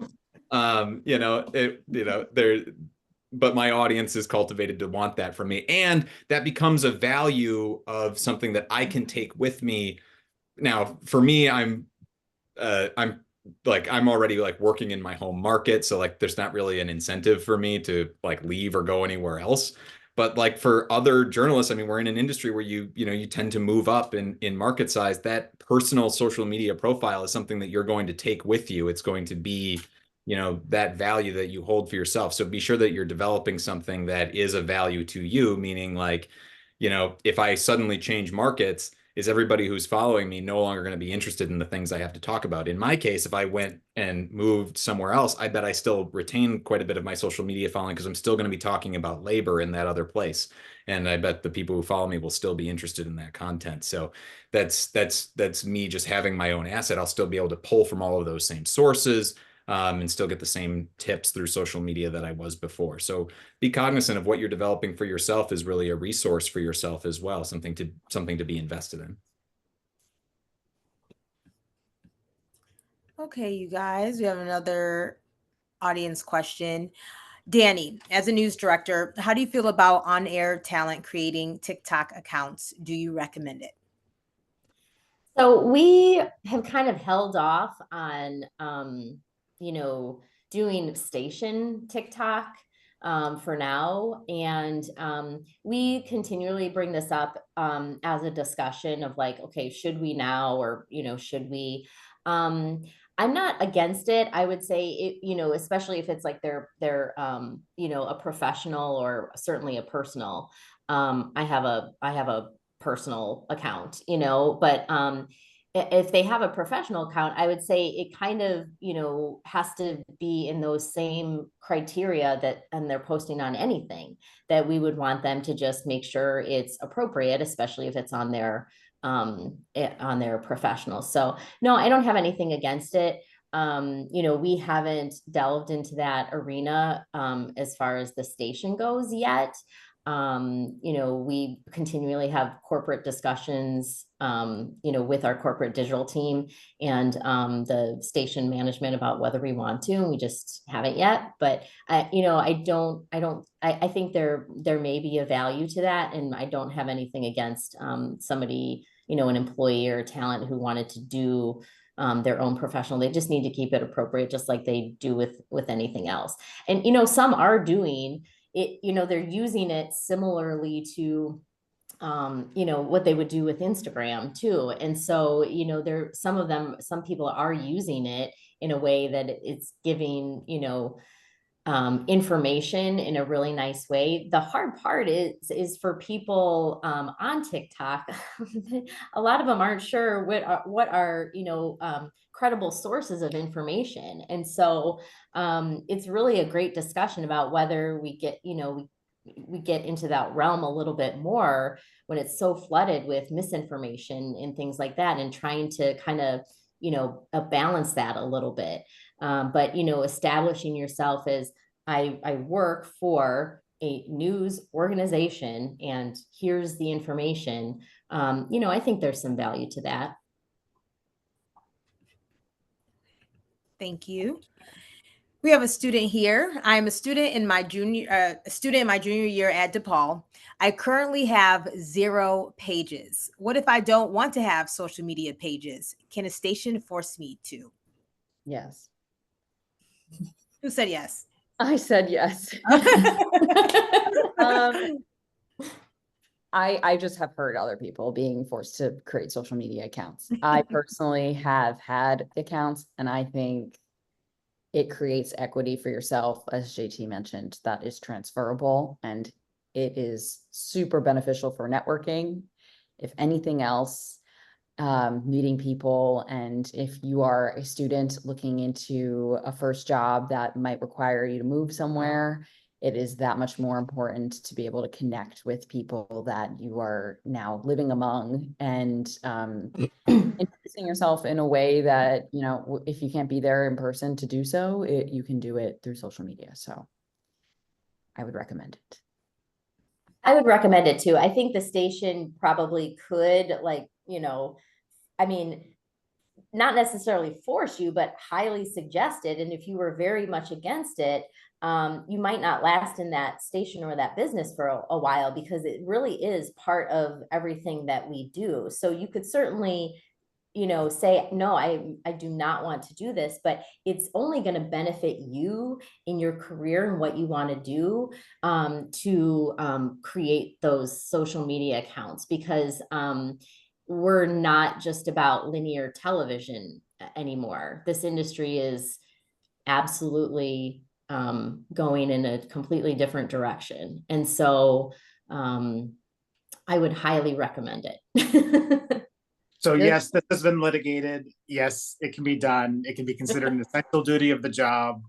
but my audience is cultivated to want that from me. And that becomes a value of something that I can take with me. Now, for me, I'm already like working in my home market. So like, there's not really an incentive for me to like leave or go anywhere else. But like for other journalists, I mean, we're in an industry where you tend to move up in market size. That personal social media profile is something that you're going to take with you. It's going to be that value that you hold for yourself. So be sure that you're developing something that is a value to you, meaning like, if I suddenly change markets, is everybody who's following me no longer going to be interested in the things I have to talk about? In my case, if I went and moved somewhere else, I bet I still retain quite a bit of my social media following because I'm still going to be talking about labor in that other place. And I bet the people who follow me will still be interested in that content. So that's me just having my own asset. I'll still be able to pull from all of those same sources. And still get the same tips through social media that I was before. So be cognizant of what you're developing for yourself is really a resource for yourself as well, something to be invested in. Okay, you guys, we have another audience question. Dani, as a news director, how do you feel about on-air talent creating TikTok accounts? Do you recommend it? So we have kind of held off on doing station TikTok for now. And we continually bring this up as a discussion of like, okay, should we now, or, should we? I'm not against it. I would say it, you know, especially if it's like they're you know, a professional or certainly a personal. I have a personal account, you know, but if they have a professional account, I would say it kind of, you know, has to be in those same criteria that, and they're posting on anything, that we would want them to just make sure it's appropriate, especially if it's on their professional. So no, I don't have anything against it. You know, we haven't delved into that arena as far as the station goes yet. You know, we continually have corporate discussions, you know, with our corporate digital team and the station management about whether we want to. We just haven't yet. But you know, I think there may be a value to that, and I don't have anything against somebody, you know, an employee or talent who wanted to do their own professional. They just need to keep it appropriate, just like they do with anything else. And you know, some are doing it, you know, they're using it similarly to you know, what they would do with Instagram too. And so, you know, some people are using it in a way that it's giving, you know, information in a really nice way. The hard part is for people on TikTok. A lot of them aren't sure what are you know, credible sources of information, and so it's really a great discussion about whether we get, you know, we get into that realm a little bit more when it's so flooded with misinformation and things like that, and trying to kind of, you know, balance that a little bit. But, you know, establishing yourself as I work for a news organization and here's the information. You know, I think there's some value to that. Thank you. We have a student here. I'm a student in my junior year at DePaul. I currently have 0 pages. What if I don't want to have social media pages? Can a station force me to? Yes. Who said yes? I said yes. I just have heard other people being forced to create social media accounts. I personally have had accounts, and I think it creates equity for yourself, as JT mentioned, that is transferable, and it is super beneficial for networking. If anything else, meeting people. And if you are a student looking into a first job that might require you to move somewhere, it is that much more important to be able to connect with people that you are now living among, and introducing yourself in a way that, you know, if you can't be there in person to do so, you can do it through social media. So I would recommend it. I would recommend it too. I think the station probably could, like, you know, I mean, not necessarily force you, but highly suggest it. And if you were very much against it, you might not last in that station or that business for a while, because it really is part of everything that we do. So you could certainly, you know, say, no, I do not want to do this, but it's only going to benefit you in your career and what you want to do, to create those social media accounts, because we're not just about linear television anymore. This industry is absolutely going in a completely different direction. And so I would highly recommend it. So yes, this has been litigated. Yes, it can be done. It can be considered an essential duty of the job.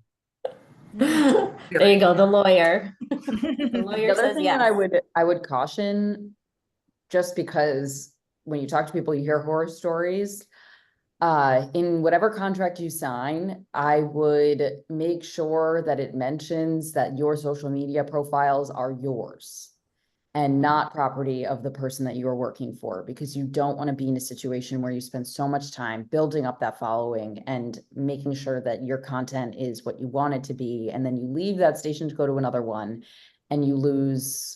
There you go, the lawyer. The lawyer The other says thing yes. that I would caution, just because when you talk to people, you hear horror stories. In whatever contract you sign, I would make sure that it mentions that your social media profiles are yours and not property of the person that you are working for, because you don't want to be in a situation where you spend so much time building up that following and making sure that your content is what you want it to be. And then you leave that station to go to another one and you lose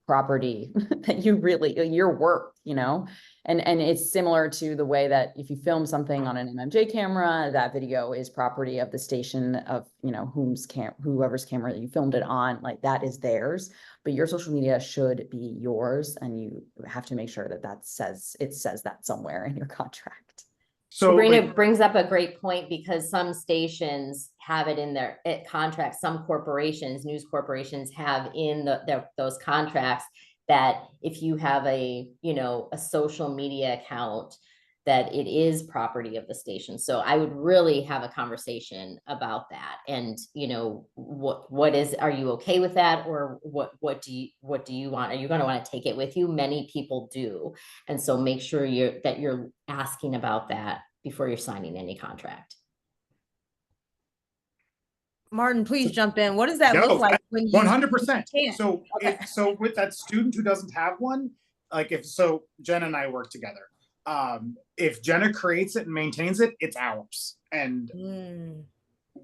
property that you really, your work, you know? And it's similar to the way that if you film something on an MMJ camera, that video is property of the station of, you know, whoever's camera that you filmed it on, like that is theirs. But your social media should be yours, and you have to make sure that it says that somewhere in your contract. So Sabrina like, brings up a great point, because some stations have it in their contracts. Some corporations, news corporations, have in those contracts that if you have a social media account, that it is property of the station. So I would really have a conversation about that. And are you okay with that? Or what do you want? Are you going to want to take it with you? Many people do. And so make sure that you're asking about that before you're signing any contract. Martin, please jump in. What does that look like when you 100%? can't? So Okay. so with that student who doesn't have one, like Jenna and I work together. If Jenna creates it and maintains it, it's ours, and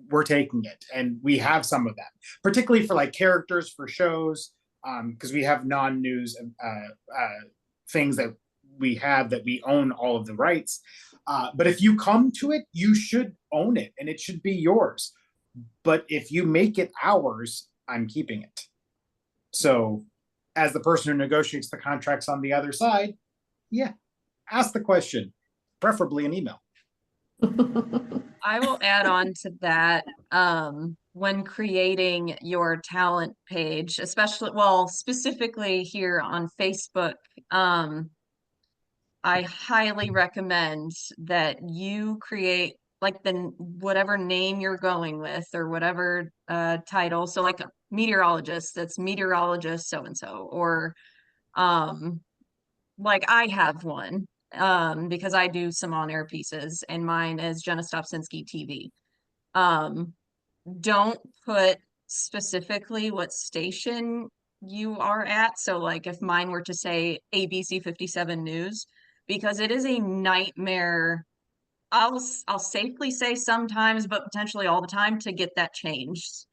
we're taking it. And we have some of that, particularly for like characters for shows, because we have non-news things that we own all of the rights. But if you come to it, you should own it and it should be yours. But if you make it ours, I'm keeping it. So as the person who negotiates the contracts on the other side, yeah, ask the question, preferably an email. I will add on to that. When creating your talent page, specifically here on Facebook, I highly recommend that you create like whatever name you're going with, or whatever title. So like a meteorologist, that's meteorologist so-and-so, or like I have one because I do some on-air pieces, and mine is Jenna Stopsinski TV. Don't put specifically what station you are at. So like if mine were to say ABC 57 News, because it is a nightmare, I'll safely say sometimes, but potentially all the time, to get that changed.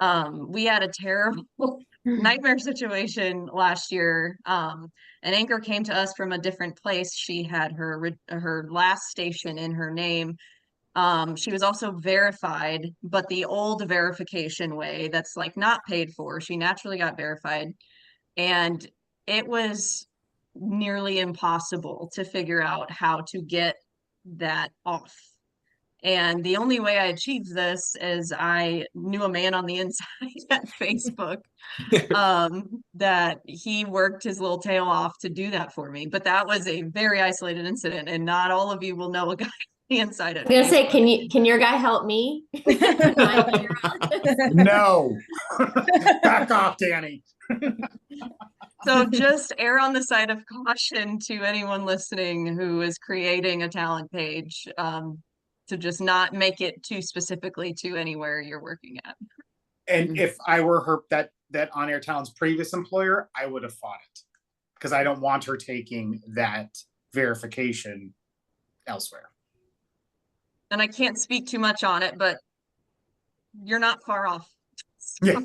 We had a terrible nightmare situation last year. An anchor came to us from a different place. She had her last station in her name. She was also verified, but the old verification way, that's like not paid for. She naturally got verified, and it was nearly impossible to figure out how to get that off. And the only way I achieved this is I knew a man on the inside at Facebook that he worked his little tail off to do that for me. But that was a very isolated incident, and not all of you will know a guy on the inside of I'm gonna say, Facebook. can your guy help me? No. Back off, Dani. So just err on the side of caution to anyone listening who is creating a talent page, to just not make it too specifically to anywhere you're working at. And if I were that on-air talent's previous employer, I would have fought it, because I don't want her taking that verification elsewhere. And I can't speak too much on it, but you're not far off. Yeah.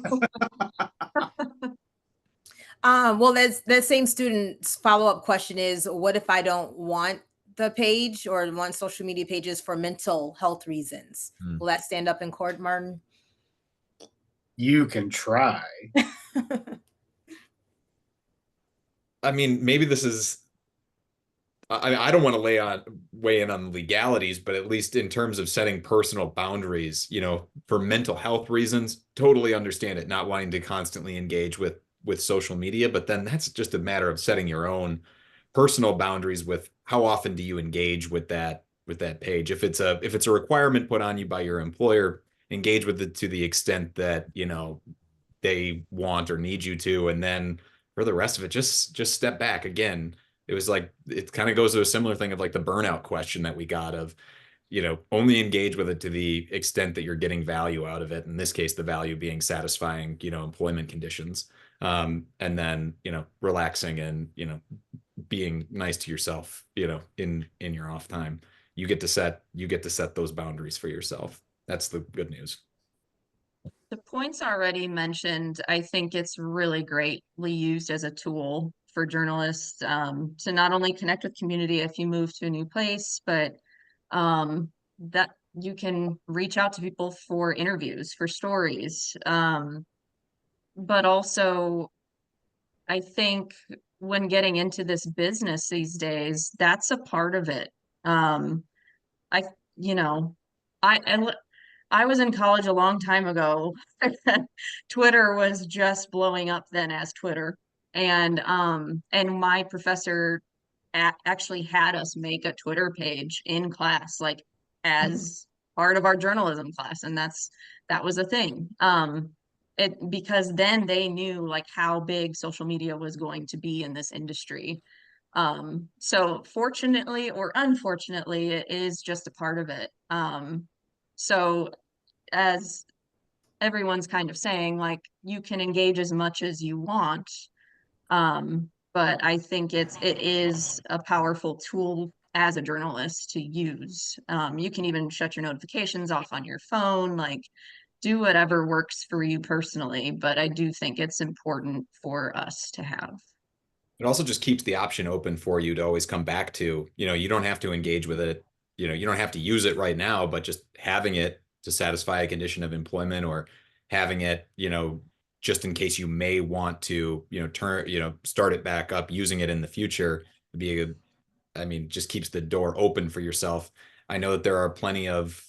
Well, that same student's follow-up question is, what if I don't want the page or want social media pages for mental health reasons? Will that stand up in court, Martin? You can try. I mean, maybe this is, I don't want to weigh in on legalities, but at least in terms of setting personal boundaries, for mental health reasons, totally understand it, not wanting to constantly engage with social media. But then that's just a matter of setting your own personal boundaries with how often do you engage with that page. If it's a requirement put on you by your employer, engage with it to the extent that they want or need you to, and then for the rest of it, just step back. Again, it kind of goes to a similar thing of like the burnout question that we got of, only engage with it to the extent that you're getting value out of it. In this case, the value being satisfying, employment conditions, and then, relaxing and, being nice to yourself, in your off time. You get to set those boundaries for yourself. That's the good news. The points already mentioned, I think it's really greatly used as a tool for journalists to not only connect with community if you move to a new place, but that you can reach out to people for interviews, for stories. But also, I think when getting into this business these days, that's a part of it. you know, I was in college a long time ago. Twitter was just blowing up then as Twitter. And my professor actually had us make a Twitter page in class, like as part of our journalism class. And that was a thing. Because then they knew like how big social media was going to be in this industry. So fortunately or unfortunately, it is just a part of it. So as everyone's kind of saying, like, you can engage as much as you want. But I think it is a powerful tool as a journalist to use. You can even shut your notifications off on your phone, like do whatever works for you personally. But I do think it's important for us to have. It also just keeps the option open for you to always come back to, you don't have to engage with it. You don't have to use it right now, but just having it to satisfy a condition of employment, or having it, just in case you may want to, start it back up, using it in the future would be just keeps the door open for yourself. I know that there are plenty of,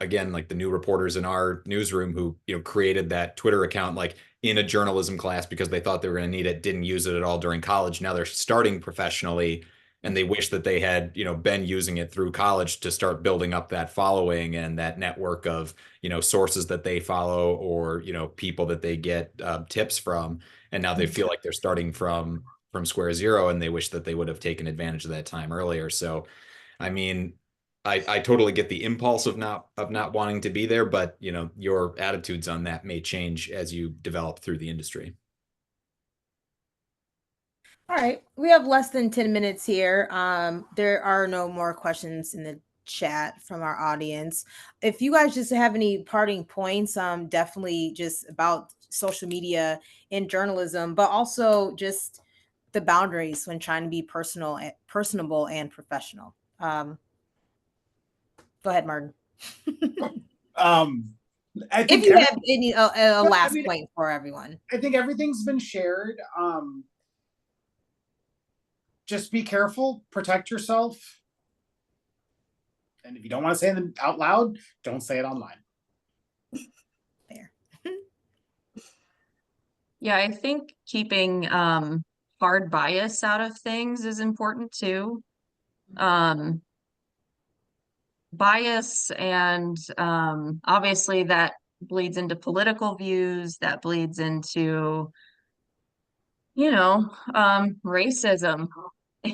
again, like the new reporters in our newsroom who, created that Twitter account, like in a journalism class because they thought they were going to need it, didn't use it at all during college. Now they're starting professionally and they wish that they had, been using it through college to start building up that following and that network of, sources that they follow, or, people that they get tips from. And now they feel like they're starting from square zero, and they wish that they would have taken advantage of that time earlier. So, I totally get the impulse of not wanting to be there, but your attitudes on that may change as you develop through the industry. All right, we have less than 10 minutes here. There are no more questions in the chat from our audience. If you guys just have any parting points, definitely just about social media in journalism, but also just the boundaries when trying to be personable and professional. Go ahead, Martin. I think if you have any last point for everyone. I think everything's been shared. Just be careful, protect yourself. And if you don't want to say them out loud, don't say it online. Fair. Yeah, I think keeping hard bias out of things is important too. Bias, and obviously that bleeds into political views, that bleeds into racism,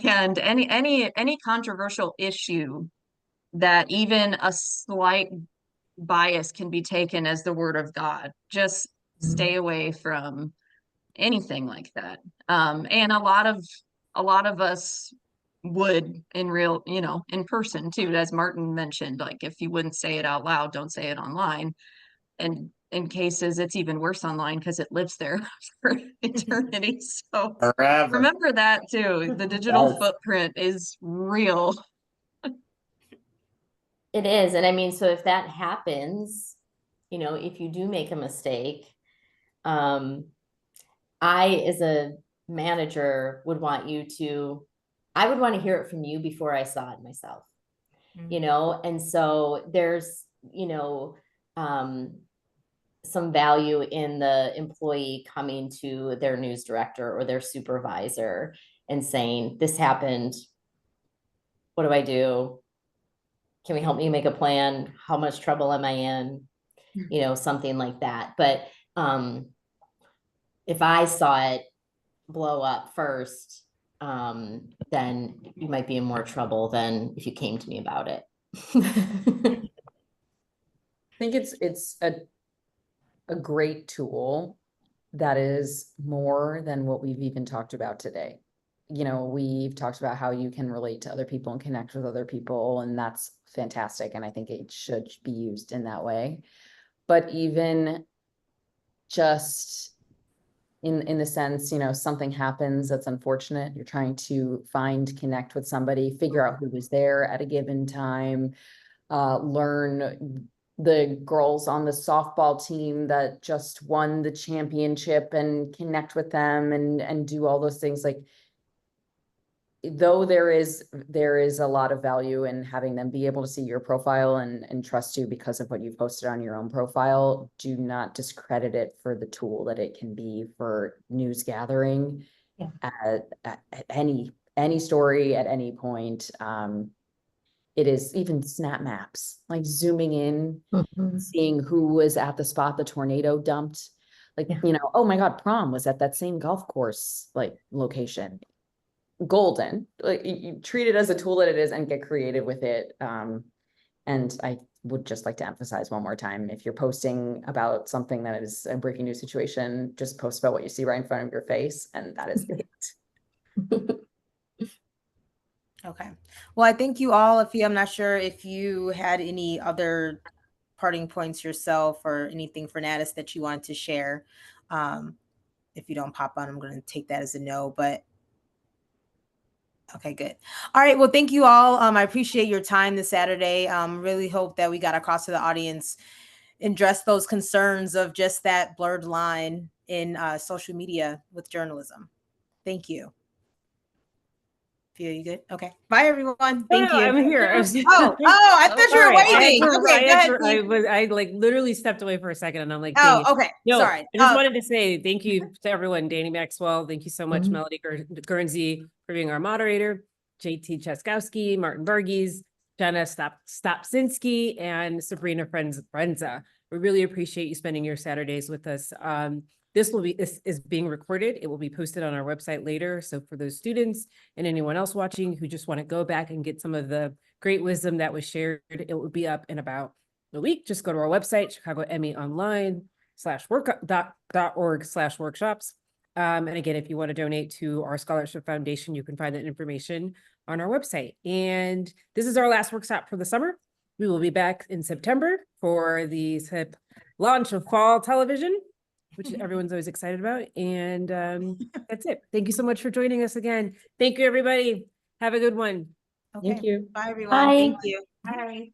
and any controversial issue that even a slight bias can be taken as the word of God. Just stay away from anything like that. And a lot of us would in real, in person too, as Martin mentioned, like if you wouldn't say it out loud, don't say it online. And in cases it's even worse online because it lives there for eternity. So Forever. remember that too. The digital footprint is real. It is. And so if that happens, if you do make a mistake, I, as a manager, would want I would want to hear it from you before I saw it myself, and so there's, some value in the employee coming to their news director or their supervisor and saying, this happened. What do I do? Can we help me make a plan? How much trouble am I in? Something like that. But if I saw it blow up first, then you might be in more trouble than if you came to me about it. I think it's a great tool that is more than what we've even talked about today. We've talked about how you can relate to other people and connect with other people, and that's fantastic. And I think it should be used in that way. But even just in the sense, something happens that's unfortunate, you're trying to connect with somebody, figure out who was there at a given time, learn the girls on the softball team that just won the championship and connect with them and do all those things. Like, though there is a lot of value in having them be able to see your profile and trust you because of what you've posted on your own profile, do not discredit it for the tool that it can be for news gathering at any story at any point. It is even snap maps, like zooming in, seeing who was at the spot the tornado dumped. Like, you know, oh my God, prom was at that same golf course, like location. Golden, like you treat it as a tool that it is and get creative with it. And I would just like to emphasize one more time, if you're posting about something that is a breaking news situation, just post about what you see right in front of your face, and that is it. Okay. Well, I thank you all. I'm not sure if you had any other parting points yourself or anything for Natus that you wanted to share. If you don't pop on, I'm going to take that as a no, but okay, good. All right. Well, thank you all. I appreciate your time this Saturday. Really hope that we got across to the audience and address those concerns of just that blurred line in social media with journalism. Thank you. Feel you good? Okay. Bye, everyone. Thank you. I'm here. I thought you were waiting. I like literally stepped away for a second, and I'm like, oh, okay. No, Sorry. I just wanted to say thank you to everyone. Dani Maxwell, thank you so much. Melody Guernsey for being our moderator. JT CESTKOWSKI, Martin Varghese, Jenna Stopsinski, and Sabrina FRANZA. We really appreciate you spending your Saturdays with us. This is being recorded. It will be posted on our website later. So for those students and anyone else watching who just want to go back and get some of the great wisdom that was shared, it will be up in about a week. Just go to our website, chicagoemmyonline.org/workshops. And again, if you want to donate to our scholarship foundation, you can find that information on our website. And this is our last workshop for the summer. We will be back in September for the launch of fall television, which everyone's always excited about. And that's it. Thank you so much for joining us again. Thank you, everybody. Have a good one. Okay. Thank you. Bye, everyone. Bye. Thank you. Bye.